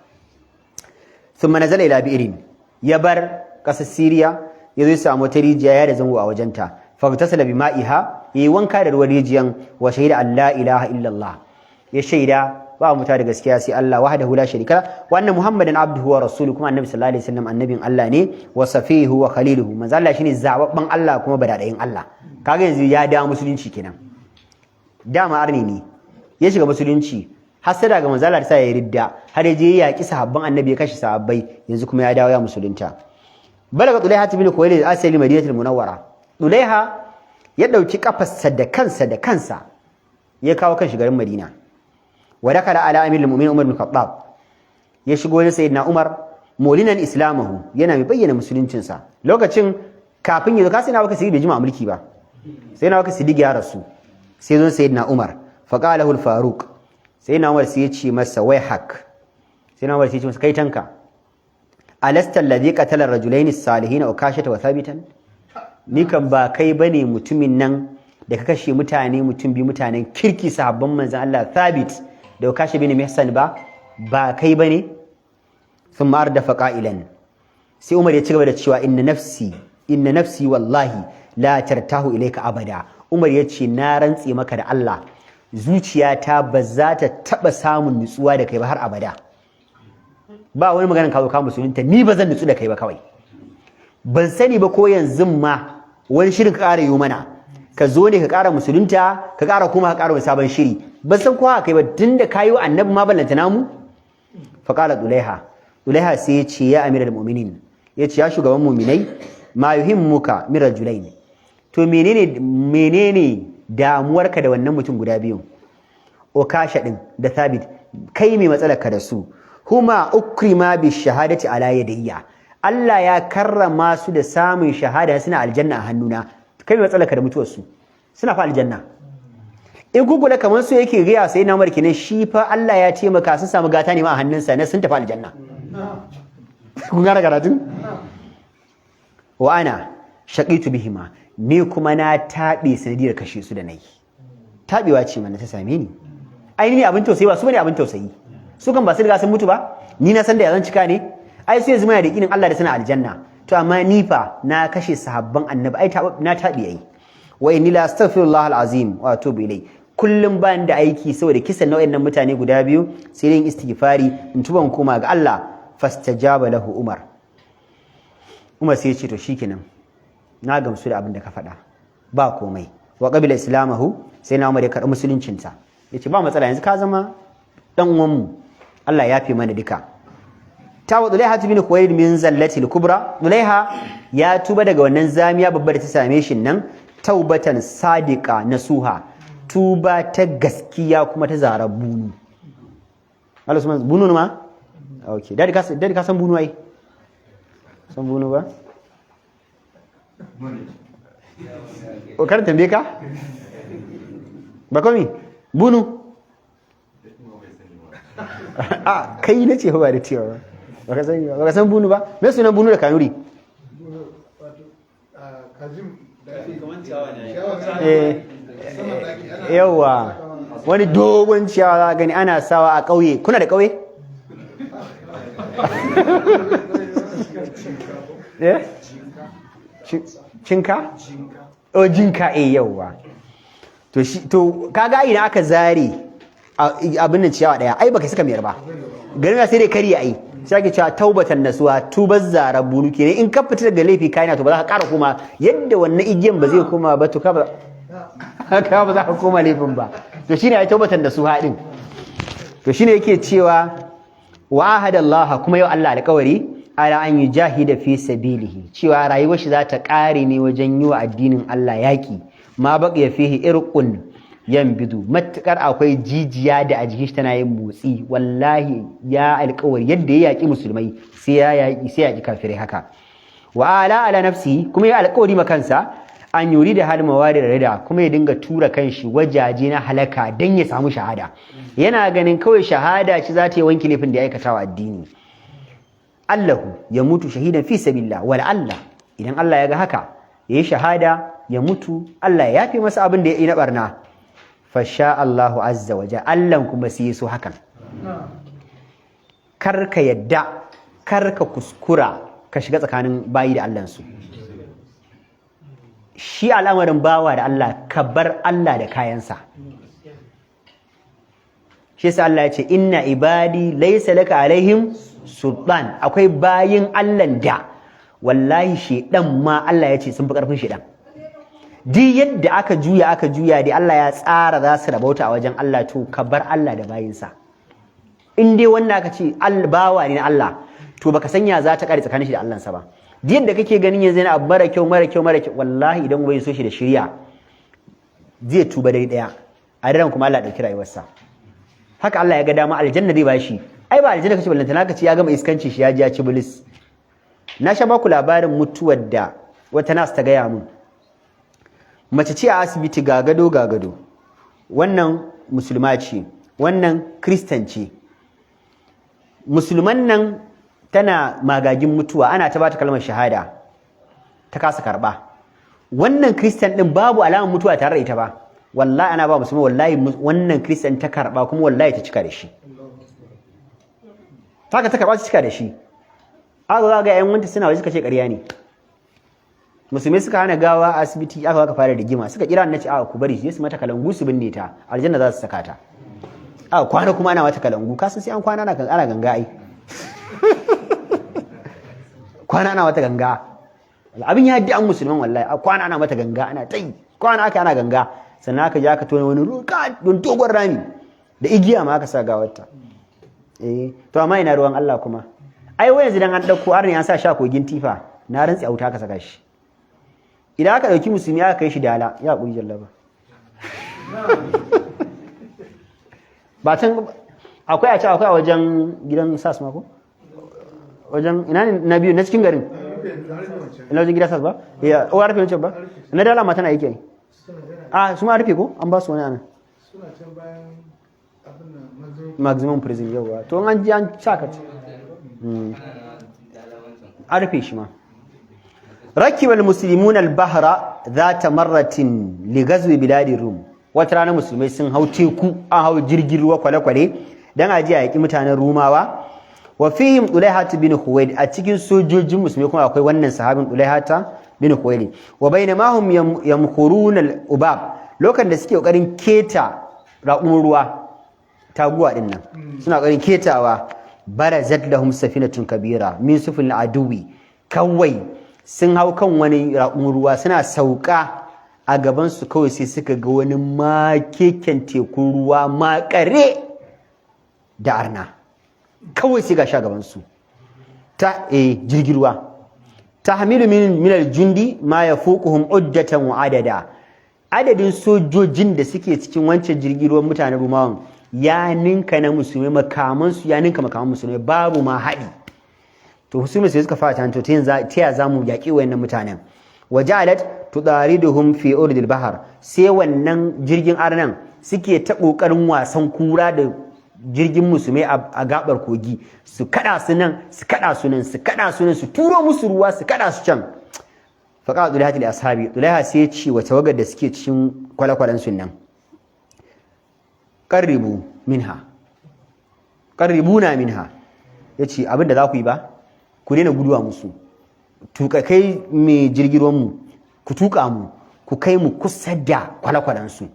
thumma nazala ila bi'rin ya bar ƙasar Syria ya zo samu wata rijiya ya da zango a wajenta fagtasala bima'iha yayi wanka da ruwan rijiyan wa shahida an la ilaha illallah ya shaida ba muta da gaskiya sai Allah wahdahu la sharika wa anna muhammadan abduhu wa rasuluhu kuma annabi sallallahu alaihi wasallam annabin Allah ne wa safihu wa khaliluhu manzo Allah shine zababban Allah kuma badadayin Allah kaga yanzu ya dawo musulunci kenan dama arni ne ya shiga musulunci hasada ga manzo Allah sai ya ridda har je ya yaki sahabban annabi ya kashe sahabbai yanzu kuma ya dawo ya musulunta balaga Dulaiha bin Khuwailid asali Madinatul Munawwara. Dulaiha ya dauki kafarsa da kansa ya kawo kan garin Madina. Wa dakala ala amirul mu'minin Umar bin Khattab. Ya shigo da sayyidina Umar mulinan islamahu yana mai bayyana musuluncinsa. Lokacin kafin yazo sai na baka sidi bai jima mulki ba. Sai na baka sidi ya rasu. Sai zo sayyidina Umar fa qala lahu al-Faruq. Sayyidina Umar sai ya ce masa wai hak. Sayyidina Umar sai ya ce masa kai tanka. Alasta alladhi qatala ar-rajulayn as-salihin wa kashata wa thabitan. Ni kan ba kai bane mutumin nan da ka kashe mutane mutum bi mutanen kirki sahabban manzon Allah Thabit da kashe bin Mihsan ba kai bane. Thumma ardafa qailan. Sai Umar ya ci gaba da cewa inna nafsi wallahi la tartahu ilayka abada. Umar ya ce na rantse maka da Allah zuciyata ba za ta taba samun nutsuwa da kai ba har abada. Ba wani maganar ka zo ka musulunta ni ba zan nutsu da kai ba kawai. Ban sani ba ko yanzu ma wani shirin ka ƙara yi mana ka zo ne ka ƙara musulunta ka ƙara kuma ka ƙara wani sabon shiri ban san ko haka kai ba tunda kayi wa annabi ma ballanta namu fa qala Dulaiha sai ya ce ya amiral mu'minin ya ce ya shugaban mu'minai ma yuhimmuka min rajulain to menene damuwarka da wannan mutum guda biyu Ukasha din da Thabit kai me matsalar ka da su huma ukrima bi shahadati ala yadayya Allah ya karrama su da samun shahada suna aljanna a hannuna kai me matsalar ka da mutuwar su suna fa aljanna in kukula kamar su yake riya sai na Umar kenan shi fa Allah ya taimaka sun samu gata ne ma a hannunsa na sun tafi aljanna kun gara karatun wa ana shaqitu bihima ni kuma na tabe sanadiyar kashe su da nayi tabewa ce mana ta same ni ai ni abin tausayi ba su bane abin tausayi su kan ba su riga sun mutu ba ni na san da yanzu cika ne ai sai yanzu muna da yakinin Allah da sana aljanna to amma ni fa na kashe sahabban annabi ai na tabe ai wa inni la astaghfirullah alazim wa atubu ilai kullum ban da aiki saboda kisan nau'in nan mutane guda biyu sai yin istighfari in tuban koma ga Allah fastajaba lahu Umar sai ya ce to shikenan na gamsu da abin da ka faɗa ba komai wa qabila islamahu sai na Umar ya karɓi musuluncinsa yace ba matsala yanzu ka zama dan uwan mu Allah ya fi mana duka tawa Dulaiha bin Khuwailid min zallati al-kubra Dulaiha ya tuba daga wannan zamiya babbar da ta same shi nan taubatan sadiqa nasuha tuba ta gaskiya kuma ta zarar bunu Allah Usman bunu ma okay dadi ka san bunu ai san bunu ba o kar tambaye ka ba komi bunu kai nace ba da cewa ba ka san bunu ba me sunan bunu da kanuri yawa wani dogon ciyawa gani ana sawa a ƙauye kuna da ƙauye? Cinka? Oh jinka yawa to kaga idan aka zare abin nan ciyawa daya ai baka saka miyar ba garin sai dai kariya ai sai ake cewa taubatan nasuwa tubar zara bunu kenan in ka fita daga laifi kaina to ba za ka ƙara koma yadda wannan igiyan ba zai koma ba to ka ba za ka koma laifin ba to shine ai taubatan nasuha din to shine yake cewa wa ahadallaha kuma yau Allah alƙawari ala an yujahida fi sabilihi cewa rayuwar shi za ta ƙare ne wajen yi wa addinin Allah yaki ma baqiya fihi irqun yanbidu matakar akwai jijiya da a jikin shi tana yin motsi wallahi ya alƙawari yadda ya yaki musulmai sai ya yaki kafirai haka wa ala nafsi kuma ya alƙawari makansa an yuri da hal mawari da rida kuma ya dinga tura kanshi wajaje na halaka dan ya samu shahada yana ganin kawai shahada ce za ta yi wanki laifin da ya aikata wa addini Allahu ya mutu shahidan fi sabilillah wal Allah idan Allah ya ga haka yayi shahada ya mutu Allah ya yafe masa abin da ya yi na barna fasha Allahu azza wa jalla Allah kuma sai so hakan karka yadda karka kuskura ka shiga tsakanin bayi da Allah su shi al'amarin bawa da Allah ka bar Allah da kayansa shi yasa Allah ya ce inna ibadi laysa laka alaihim sultan akwai bayin Allah da wallahi shedan ma Allah ya ce sun fi karfin shedan duk yadda aka juya dai Allah ya tsara za su rabauta a wajen Allah to ka bar Allah da bayinsa in dai wanda aka ce bawa ne na Allah to baka sanya za ta kare tsakanin shi da Allahnsa ba yadda kake ganin yanzu yana abu mara kyau wallahi idan ubangi so shi da shirya zai tuba dai daya a daren kuma Allah dauki rayuwarsa haka Allah ya ga dama aljanna zai bashi ai ba aljanna kace ballanta naka ce ya gama iskanci shi ya ji ya ci bilis na sha baku labarin mutuwar da wata nas ta gaya mun mace ce a asibiti ga gado wannan musulma ce wannan kristan ce musulman nan tana magagin mutuwa ana ta bata kalmar shahada ta kasa karba wannan kristan din babu alamar mutuwa tare da ita ba wallahi ana ba musulmi wallahi wannan kristan ta karba kuma wallahi ta cika da shi ta karba ta cika da shi aka ga ƴan wanta suna waje suka ce ƙarya ne musulmai suka hana gawa a asibiti aka fara rigima suka kira na ce a ku bari su mata kalangu su binne ta aljanna za su saka ta a kwana kuma ana mata kalangu kasan sai an kwana ana ganga ai kwana ana mata ganga abin ya an musulman wallahi a kwana ana mata ganga ana tai kwana aka ana ganga sannan aka je aka tona wani ruka don dogon rami da igiya ma aka sa gawarta to amma ina ruwan Allah kuma ai wai yanzu dan an dauko arni an sa sha kogin tifa na rantsi auta ka saka shi idan aka dauki musulmi aka kai shi dala ya kuri jallaba ba tan akwai a wajen gidan sas ma ko wajen ina ne na biyu na cikin garin ina wajen gidan sas ba ya o arfe wancan ba na dala ma tana yake a su ma rufe ko an ba su wani anan suna can bayan abin maximum prison yawa to an ji an saka a rufe shi ma ركب المسلمون البحر ذات مرة لغزو بلاد الروم wata rana musulmai sun hau teku an hau jirgin ruwa kwale-kwale dan aje a yaki mutanen rumawa wa fihim Ulaihat bin Khuwayd a cikin sojojin musulmai kuma akwai wannan sahabin Ulaihat bin Khuwayd wa bainama hum yamkhuruna al-ubab lokacin da suke kokarin keta raƙumin ruwa taguwa din nan suna kokarin ketawa barazat lahum safinatun kabira min sufil aduwi kawai sun hau kan wani raƙumin ruwa suna sauka a gabansu kawai sai suka ga wani makeken tekun ruwa makare da arna kawai sai ga sha gabansu ta jirgin ruwa tahmilu min al-jundi ma yafuquhum uddatan wa adada adadin sojojin da suke cikin wancan jirgin ruwan mutanen rumawan ya ninka na musulmai makamansu ya ninka makaman musulmai babu ma haɗi to musulmai sai suka fara tanto ta ya zamu yaƙi wayannan mutanen wajalat tudariduhum fi urdil bahar sai wannan jirgin arnan suke ta kokarin wasan kura da jirgin musulmai a gabar kogi su kada su nan su kada su nan su kada su nan su turo musu ruwa su kada su can faqa Ulaihat li ashabi Ulaihat sai ya ce wa tawagar da suke cikin kwalakwalan sun nan qarribuna minha yace abinda za ku yi ba ku daina guduwa musu tuka kai mai jirgin ruwanmu ku tuka mu ku kai mu kusa da kwalakwalansu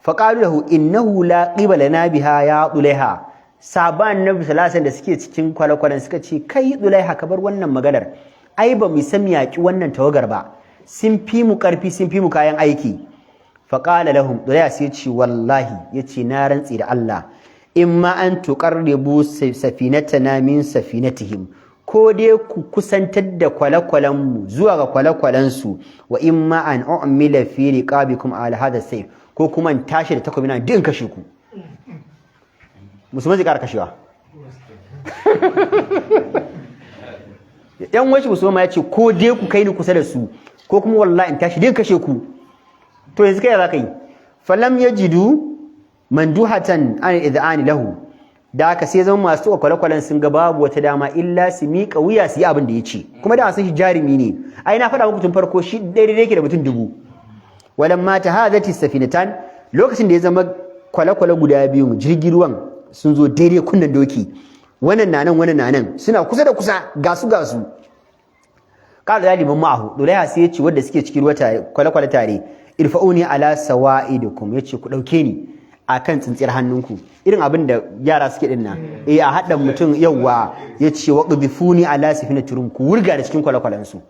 faqalu lahu innahu la qibala na biha ya Ulaiha saban nabi sallallahu da suke cikin kwalakwalan suka ce kai Ulaiha ka bar wannan maganar ai ba mu san yaki wannan tawagar ba sun fi mu karfi sun fi mu kayan aiki faqala lahum Ulaiha sai ya ce wallahi yace na rantsi da Allah imma an tuqarribu safinatana min safinatihim ko dai ku kusantar da kwalakwalanmu zuwa ga kwalakwalansu wa in ma an u'mila fi riqabikum ala hadha sayf ko kuma in tashi da takobi na din kashe ku musulmai zai kara kashewa yan wasu musulmai ya ce ko dai ku kai ni kusa da su ko kuma wallahi in tashi din kashe ku to yanzu kai za ka yi falam yajidu manduhatan an id'ani lahu da aka sai zama masu kwale-kwalen sun ga babu wata dama illa su miƙa wuya su yi abin da ya ce kuma da san shi jarumi ne ai na faɗa muku tun farko shi daidai yake da mutum 1000 walan mata hadati safinatan lokacin da ya zama kwale-kwale guda biyu jirgin ruwan sun zo daidai kunnan doki wannan nan suna kusa da kusa gasu qala zaliman ma'ahu Ulaiha sai ya ce wanda suke cikin ruwa tare kwale-kwale tare irfa'uni ala sawa'idikum yace ku dauke ni akan tsintsiyar hannunku irin abin da yara suke din nan a hadan mutum yawa yace waqdifuni ala safinaturum ku wurga da cikin kwalakwalan su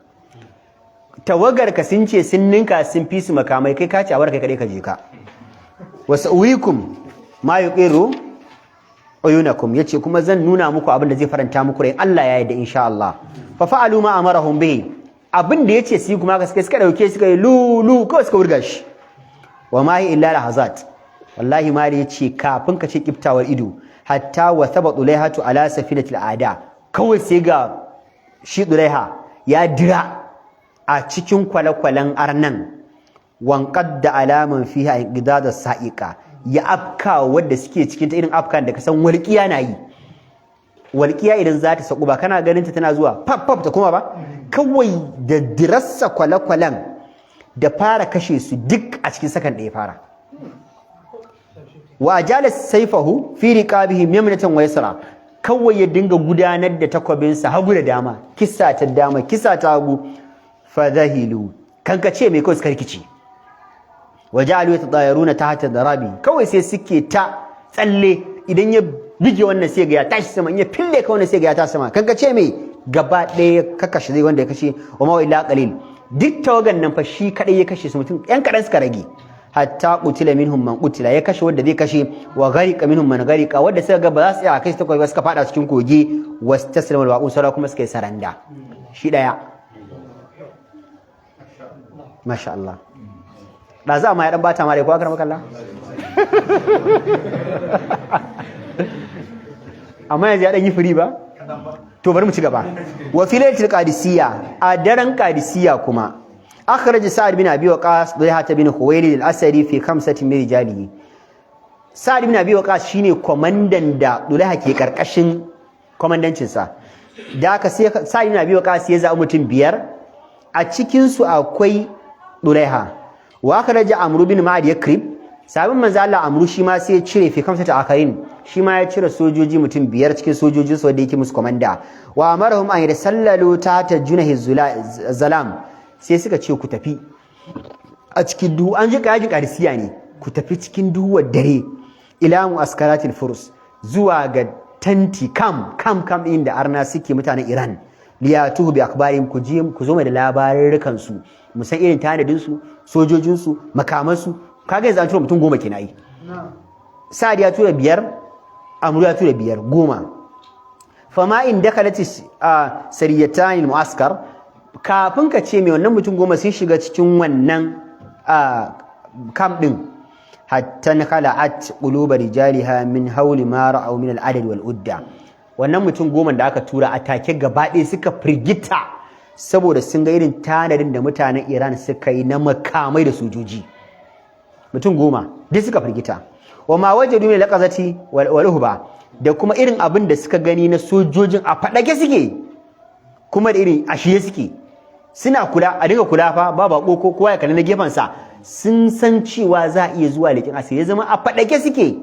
tawagar ka sun ce sun ninka sun fi su makamai kai ka ci a kai kadai ka je ka wasauikum ma yuqiru uyunakum, yace kuma zan nuna muku abin da zai faranta muku rai, Allah ya yarda insha Allah. Fa fa'alu ma amarahum bihi, abin da yace su kuma gaske suka dauke suka yi lulu kawai suka wurga shi. Wa ma hi illa lahazat, wallahi ma da yace kafin ka ce kiftawar ido, hatta wa thabatu laihatu ala safinatil ada, kawai sai ga shi Dulaiha ya dira a cikin kwale-kwalen arnan, wanqad da alaman fiha gidada sa'iqa, ya afka wadda suke cikin ta irin afkan da ka san walƙiya na yi. Walƙiya idan za ta saku ba kana ganin ta tana zuwa pap ta kuma ba, kawai da dirassa kwale-kwalen da fara kashe su duk a cikin sakan ɗaya fara. Wa ajala saifahu fi riqabihim yamnatan wa yasra, kawai ya dinga gudanar da takwabinsa hagu da dama, kisa ta dama kisa ta hagu. Fadahilu, kankace mai kawai suka rikici. Waja'alu yatadayaruna tahta darabi, kawai sai suke ta tsalle, idan ya bige wannan sai ga ya tashi sama, in ya fille ka wannan sai ga ya tashi sama. Kankace mai gaba ɗaya ka kashe zai wanda ya kashe, wa ma illa qalil, duk tawagan nan fa shi kadai ya kashe su, mutum yan kadan suka rage. Hatta qutila minhum man qutila, ya kashe wanda zai kashe, wa ghariqa minhum man ghariqa, wanda suka ga ba za su iya kai su takwai ba suka fada cikin kogi, wastaslama al-waqu sara kuma suka yi saranda. Shi daya. Masha Allah. Da za ma ya dan bata mare ko akar makalla. Amma yanzu ya dan yi firi ba? To bari mu ci gaba. Wa filatil qadisiyya, a daren qadisiyya kuma akhraj Sa'd bin Abi Waqqas Dulaiha bin Khuwaylid al-Asadi fi khamsati min rijalihi. Sa'd bin Abi Waqqas shine komandan da Dulaiha ke karkashin komandancin sa. Da aka sai Sa'd bin Abi Waqqas ya zaɓi mutum 5, a cikin su akwai Dulaiha. Wa akhraj Amr bin Ma'ad Yakrib, sabin manzo Allah Amru shi ma sai ya cire fi khamsati akarin, shi ma ya cire sojoji mutum 5 cikin sojojin su wanda yake musu komanda. Wa amarahum an yatasallalu ta junahi zalam, sai suka ce ku tafi a cikin duhu, an ji kaji karisiya ne, ku tafi cikin duhuwar dare ila mu'askaratil furs, zuwa ga tanti kam inda arna suke mutanen Iran, liyatuhu bi akbarin, ku zo da labarukan su, mu san irin tanadin su, sojojin su, makaman su. Kaga yanzu an tura mutum 10 kenan ai. Sa'ad ya tura 5, Amru ya tura 5, 10. Fama in dakalat sariyatan mu'askar, kafin ka ce mai wannan mutum 10 sun shiga cikin wannan camp din, hatta khala'at qulub rijaliha min hawli ma ra'aw min al-adad wal udda. Wannan mutum 10 da aka tura a take gaba ɗaya suka firgita saboda sun ga irin tanadin da mutanen Iran suka yi na makamai da sojoji. Mutum 10 duk suka firgita. Wa ma wajadu min laqazati wal uhba, da kuma irin abin da suka gani na sojojin a fadake suke, kuma da irin ashiye suke, suna kula, a dinga kula fa ba bako ko kowa ya kalli na gefen sa, sun san cewa za a iya zuwa lekin asiri, ya zama a fadake suke,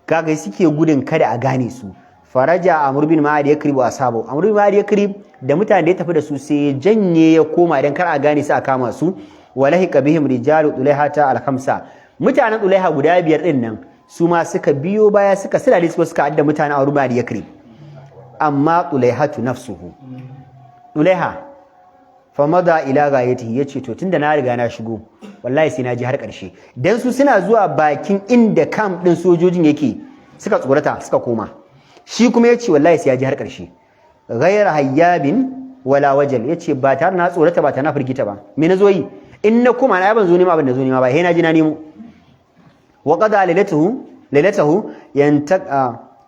kaga suke gudun kada a gane su. Faraja Amr bin Ma'ad Yakrib wa ashabu, Amr bin Ma'ad Yakrib da mutanen da ya tafi da su sai ya janye ya koma dan kar a gane su a kama su. Walahiqa bihim rijalu Dulaihata al-khamsa, mutanen Dulaiha guda 5 din nan su ma suka biyo baya suka silale suka adda mutanen Amr bin Ma'ad Yakrib. Amma Dulaihatu nafsuhu, Dulaiha famada ila gayatihi, yace to tunda na riga na shigo wallahi sai na ji har karshe, dan su suna zuwa bakin inda camp din sojojin yake suka tsorata suka koma, shi kuma yace wallahi sai ya ji har karshe. Ghayra hayyabin wala wajal, yace ba tare na tsorata ba tare na firgita ba, me nazo yi in na kuma na ban zo nema ban da zo nema ba, he na ji na nemo. Wa qada lailatahu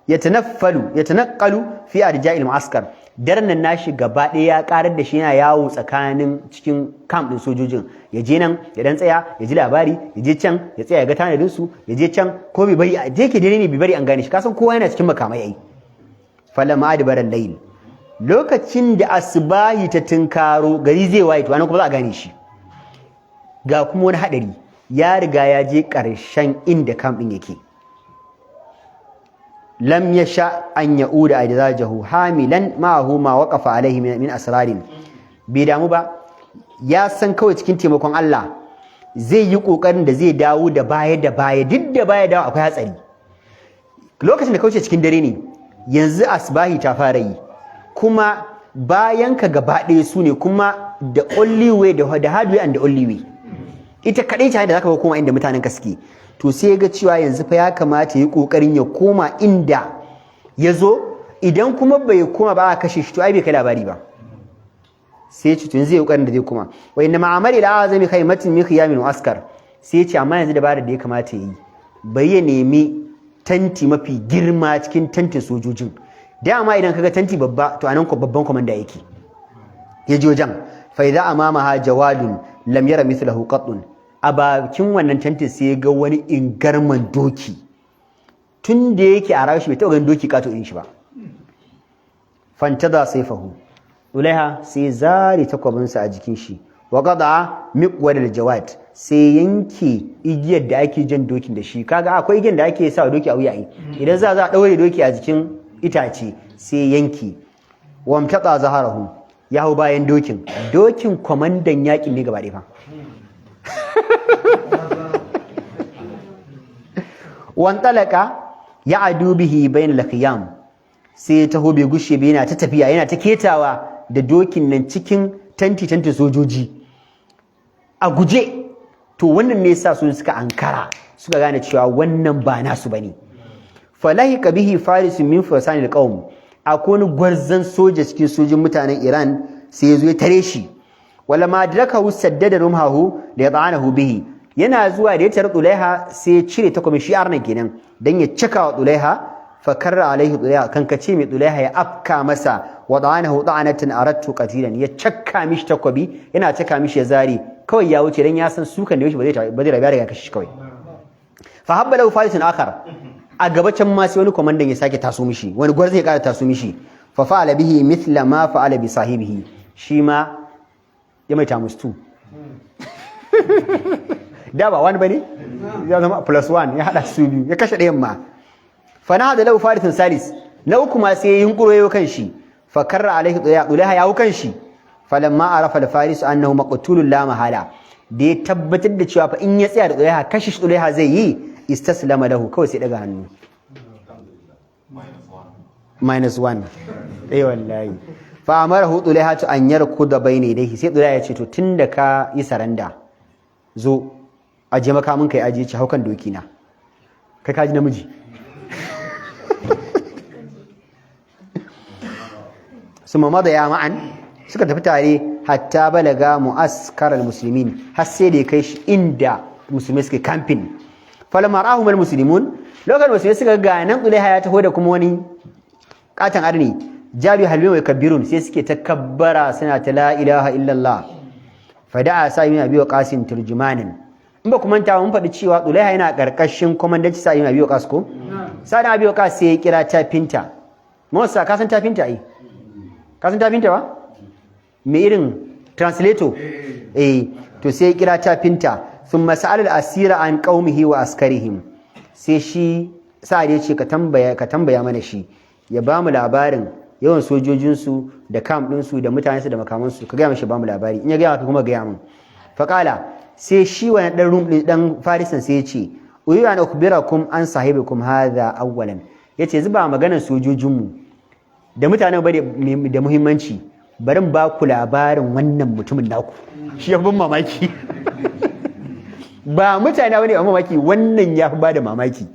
yatanaqalu fi arja'il mu'askar, daren nan nashi gaba ɗaya ya karar da shi yana yawo tsakanin cikin camp din sojojin, ya je nan ya dan tsaya ya ji labari, ya je can ya tsaya ya ga tanadin su, ya je can ko bai bari je ke dare ne bai bari an gane shi, kasan kowa yana cikin makamai ai. Falamma adbaran layl, lokacin da asbahi ta tinkaro gari zai waye to anan kuma za a gane shi. Ga kuma wani hadari, ya riga ya je karshen inda camp din yake. Lam yasha an ya'uda ajzajahu hamilan ma'ahu ma waqafa alaihi min asrarin, bai damu ba, ya san kawai cikin taimakon Allah zai yi kokarin da zai dawo da baya duk da baya dawo akwai hatsari. Lokacin da kauce cikin dare ne, yanzu asbahi ta fara yi, kuma bayan ka gaba ɗaya su ne, kuma the only way, the hard way and the only way, ita kadai ce da zaka koma inda mutanen ka suke. to sai ya ga cewa yanzu fa ya kamata ya kokarin ya koma inda ya zo, idan kuma bai koma ba a kashe shi to ai bai kai labari ba. sai ya ce to yanzu zai kokarin da zai koma. wa inna ma'amari da azami khaymatin min khiyamin askar, sai ya ce amma yanzu dabarar da ya kamata yi bai ya nemi tanti mafi girma cikin tantin sojojin. Dama idan kaga tanti babba to anan ko babban komanda yake. Ya je wajen fa idza amamaha jawadun lam yara mithlahu qattun, a bakin wannan tantin sai ya ga wani ingarman doki, tun da yake a rayuwa bai taɓa ganin doki kato irin shi ba. Fantada sayfahu, Ulaiha sai zari takwabinsa a jikin shi, wa qada miqwad al-jawad, sai yanke igiyar da ake jan dokin da shi. Kaga akwai igiyar da ake sa doki a wuya idan za a daure doki a jikin itace, sai yanke. Wa mtaqa zaharahu, ya hau bayan dokin. Dokin kwamandan yakin ne gaba ɗaya fa. Wan talaka ya adu bihi bain al-khiyam, sai taho bai gushe bai yana ta tafiya yana ta ketawa da dokin nan cikin tanti sojoji a guje. To wannan ne yasa su suka ankara, suka gane cewa wannan ba nasu bane. Falahiqa bihi farisun min fasanil qaum, akwai wani gwarzan soja cikin sojin mutanen Iran sai ya zo ya tare shi. Wala ma adrakahu saddada rumhahu da yad'anahu bihi, yana zuwa da ya tare Ulaiha sai ya cire takobin shi arnan kenan dan ya caka wa Ulaiha. Fa karra alaihi Ulaiha, kankace mai Ulaiha ya afka masa wad'anahu da'anatan aradtu qatilan, ya cakka mishi takobi, yana caka mishi ya zari kawai ya wuce dan ya san sukan da yaushe ba zai rabiya daga kashi kawai. Fa habba lahu farisun akhar, a gaba can ma sai wani komandan ya sake taso mishi, wani gwarzai ya kara taso mishi. Fa fa'ala bihi mithla ma fa'ala bi sahibihi, shi ma ya mai tamustu. Da ba wani bane ya zama +1, ya hada su biyu, ya kashe ɗayan ma. Fa na hada lahu farisun salis, na uku ma sai ya yunkuro yayin kanshi. Fa karra alaihi Ulaiha ya hukan shi. Falamma arafa al-faris annahu maqtulun la mahala, da ya tabbatar da cewa fa in ya tsaya da Ulaiha kashe shi Ulaiha zai yi, istaslama lahu, kawai sai daga hannu. -1 wallahi. Fa amarahu Ulaiha an yarkuda bayna yadayhi, sai Ulaiha ya ce to tunda ka yi saranda zo aje makamin kai aje ci haukan doki na, kai kaji namiji. Summa mada ya ma'an, suka tafi tare hatta balaga mu'askaral muslimin, har sai da ya kai shi inda musulmai suke camping. Falamma ra'ahum almuslimun, lokacin musulmai suka ga nan Ulaiha ya taho da kuma wani katan arni, jabi halmi wa kabirun, sai suke takabbara suna ta la ilaha illallah. Fada'a sa'ibin abi waqas turjumanin, in ba ku manta mun faɗi cewa Ulaiha yana karkashin komandanci sa'ibin abi waqas ko? Sa'ibin abi waqas sai ya kira tafinta. Musa ka san tafinta ai? Ka san tafinta ba? Me irin translator? To sai ya kira tafinta. Thumma sa'ala al-asira an qaumihi wa askarihim, sai shi sa'ad ya ce ka tambaya mana shi, ya ba mu labarin yawan sojojinsu da camp ɗinsu da mutanensu da makamansu, ka gaya mashi ba mu labari, in ya gaya maka kuma gaya mun. Faƙala sai shi wani ɗan rum ɗan farisan sai ya ce uyu an ukhbirakum an sahibikum hadha awwalan, yace zuba maganar sojojinmu da mutanen bari da muhimmanci, bari ba ku labarin wannan mutumin naku, shi ya fi ban mamaki. Ba mutane bane ba mamaki, wannan ya fi bada mamaki.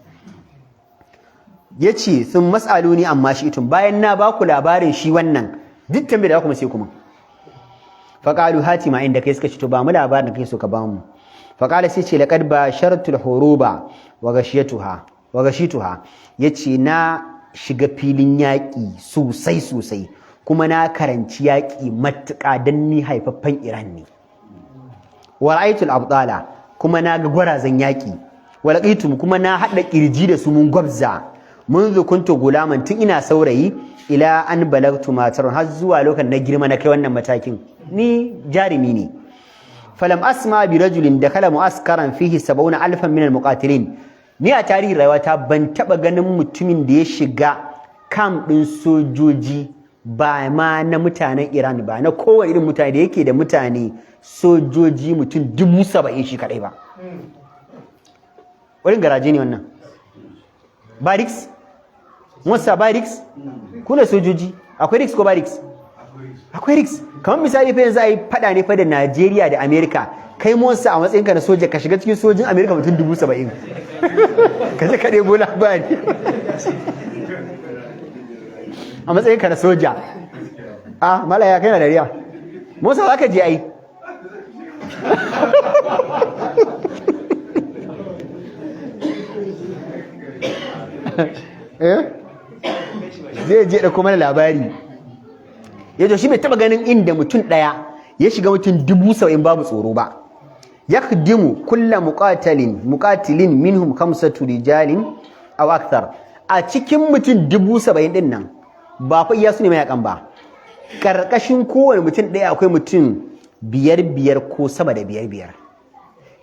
Yace sun mas'aluni amma shi itun, bayan na ba ku labarin shi wannan duk tambayar da kuma sai kuma. Faqalu hati ma inda kai suka ce to ba mu labarin da kai so ka ba mu. Faqala sai ce laqad bashartul huruba wa gashituha, yace na shiga filin yaƙi sosai kuma na karanci yaƙi matuƙa dan ni haifaffen Iran ne. Wa ra'aytul abdala, kuma na ga gwarazan yaƙi. Wa laqitum, kuma na hada kirji da su mun gwabza. Munzu kuntu gulaman, tun ina saurayi, ila an balagtu matar, har zuwa lokacin na girma na kai wannan matakin, ni jarimi ne. Falam asma bi rajulin dakala mu'askaran fihi 70,000 min al-muqatilin, ni a tarihin rayuwata ban taba ganin mutumin da ya shiga camp din sojoji ba ma na mutanen Iran ba, na kowane irin mutane da yake da mutane sojoji mutum 70,000 shi kadai ba. Wurin garaje ne wannan. Barracks? Musa barracks? Kuna sojoji? Akwai riks ko barracks? akwai risk. Kamar misali fa yanzu a yi fada ne fa da Najeriya da Amerika, kai monsa a matsayinka na soja ka shiga cikin sojin Amerika mutum 70,000 ka je ka ɗebo labari a matsayinka na soja. Malaya kai na dariya, monsa za ka je ai zai je da kuma labari yato shi bai taba ganin inda mutum daya ya shiga mutum 70,000 babu tsoro ba. yakdimu kulla muqatilin minhum khamsatu rijalin aw akthar. A cikin mutum 70,000 din nan ba fa iya su ne mayakan ba, karkashin kowane mutum daya akwai mutum 5 ko sama da 5.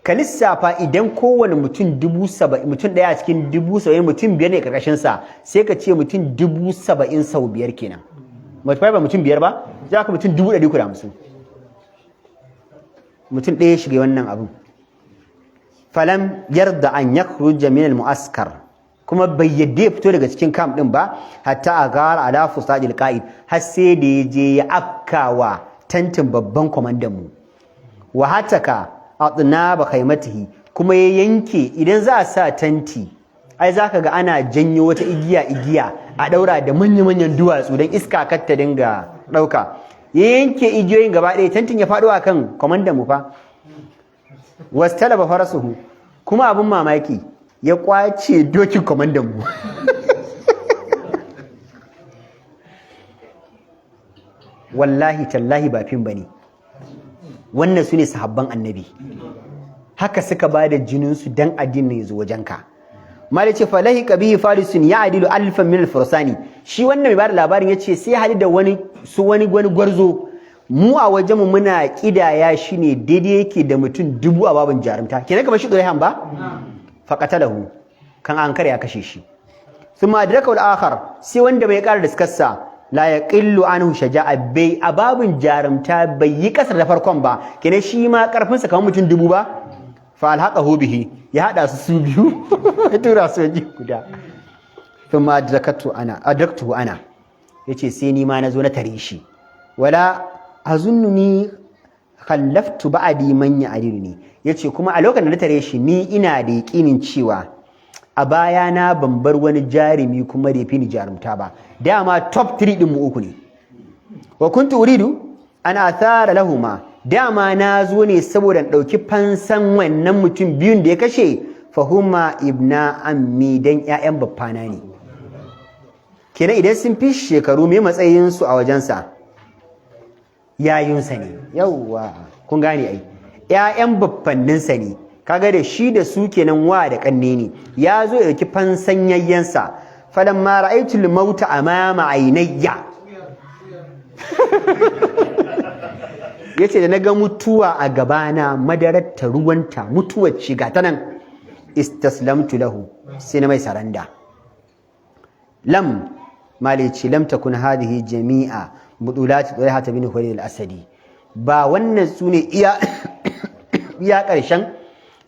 Ka lissafa idan kowane mutum 70,000 mutum daya a cikin 70,000 mutum 5 ne karkashin sa, sai ka ce mutum 70,000 sau 5 kenan. Multiply ba mutum 5 ba, za ka mutum 150. Mutum ɗaya shiga wannan abin. Falam yarda an yakhruja min al-mu'askar, kuma bai yadda ya fito daga cikin camp din ba, hatta a gara ala fusadil qa'id, har sai da ya je ya afkawa tantin babban kwamandan mu. Wa hataka atnaba khaymatihi, kuma ya yanke. Idan za a sa tanti ai zaka ga ana janyo wata igiya a daura da manyan duwatsu don iska kar ta dinga dauka. Ya yanke igiyoyin gaba ɗaya, tantin ya faɗo akan kwamandan mu fa. Wastalaba farasuhu, kuma abin mamaki ya kwace dokin kwamandan mu. Wallahi tallahi ba fim bane. Wannan su ne sahabban annabi, haka suka ba da jininsu don addinin ya zo wajenka. Mali ce falahi kabihi farisun ya adilu alfan min alfursani. Shi wannan mai bada labarin yace sai hali da wani gwarzo, mu a wajenmu muna kidaya shi ne daidai yake da mutum 1000 a babin jarumta. Kenan kamar shi Dulaihan ba? Faqatalahu, kan an kare ya kashe shi. Thumma adraka al-akhar, sai wanda bai ƙara diskarsa, la yaqillu anhu shaja'a, bai a babin jarumta bai yi kasar da farkon ba. Kenan shi ma karfin sa kamar mutum 1000 ba. Fa alhaqahu bihi, ya hada su biyu ya tura su waje guda. Thumma adraktu ana, yace sai ni ma nazo na tare shi. Wala azunnuni khallaftu ba'di man ya'diluni, yace kuma a lokacin da na tare shi ni ina da yakinin cewa a baya na ban bar wani jarumi kuma da yafi ni jarumta ba. Dama top 3 din mu uku ne. Wa kuntu uridu ana athara lahuma, dama na zo ne saboda ɗauki fansan wannan mutum biyun da ya kashe. Fahuma ibna ammi, dan ƴaƴan baffana ne. Kenan idan sun fi shekaru me matsayinsu a wajensa? Yayunsa ne. Yawwa, kun gane ai. ƴaƴan baffanninsa ne. Kaga da shi da su kenan wa da kanne ne. Ya zo ya ɗauki fansan yayyansa. Falamma ra'aytul mauta amama aynayya. Yace da naga mutuwa a gabana, madararta ruwanta, mutuwar ce ga ta nan, istaslamtu lahu, sai na mai saranda. Malici lam takun hadhihi jami'a budulati Talha bin Khuwaylid al-Asadi. Ba wannan sune iya karshen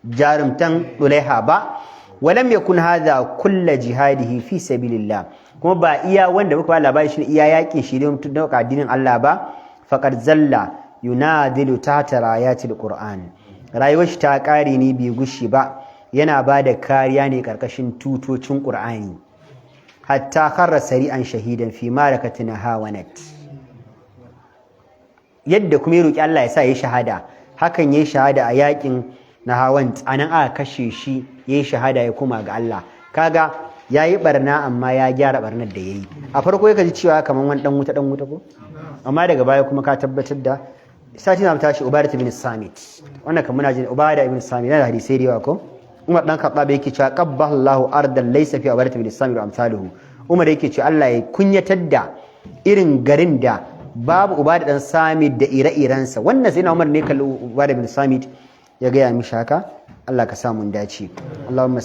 jarumtan Talha ba. Walam yakun hadha kullu jihadihi fi sabilillah, kuma ba iya wanda muka ba labari shi iya yakin shi don dauka addinin Allah ba. Faqad zalla yunadilu tahta rayatil Qur'an, rayuwar shi ta kare ni bai gushi ba, yana bada kariya ne karkashin tutocin Qur'ani. Hatta kharra sari'an shahidan fi marakatin hawanat. Yadda kuma ya roki Allah ya sa yayi shahada, hakan yayi shahada a yakin Nahawand, anan aka kashe shi, yayi shahada ya koma ga Allah. Kaga yayi barna amma ya gyara barnar da yayi. A farko yake ji cewa kaman wani dan wuta ko? Amma daga baya kuma ka tabbatar da sati na tashi Ubadah ibn Samit. Wannan kan muna jin Ubadah ibn Samit yana hadisi da yawa ko? Umar dan Khattab yake cewa qabbaha Allahu ardan laysa fi Ubadah ibn Samit wa amsaluhu. Umar yake cewa Allah ya kunyatar da irin garin da babu Ubadah dan Samit da ire-irensa. Wannan sai na Umar ne kalli Ubadah ibn Samit ya ga ya mishi haka. Allah ka sa mun dace. Allahumma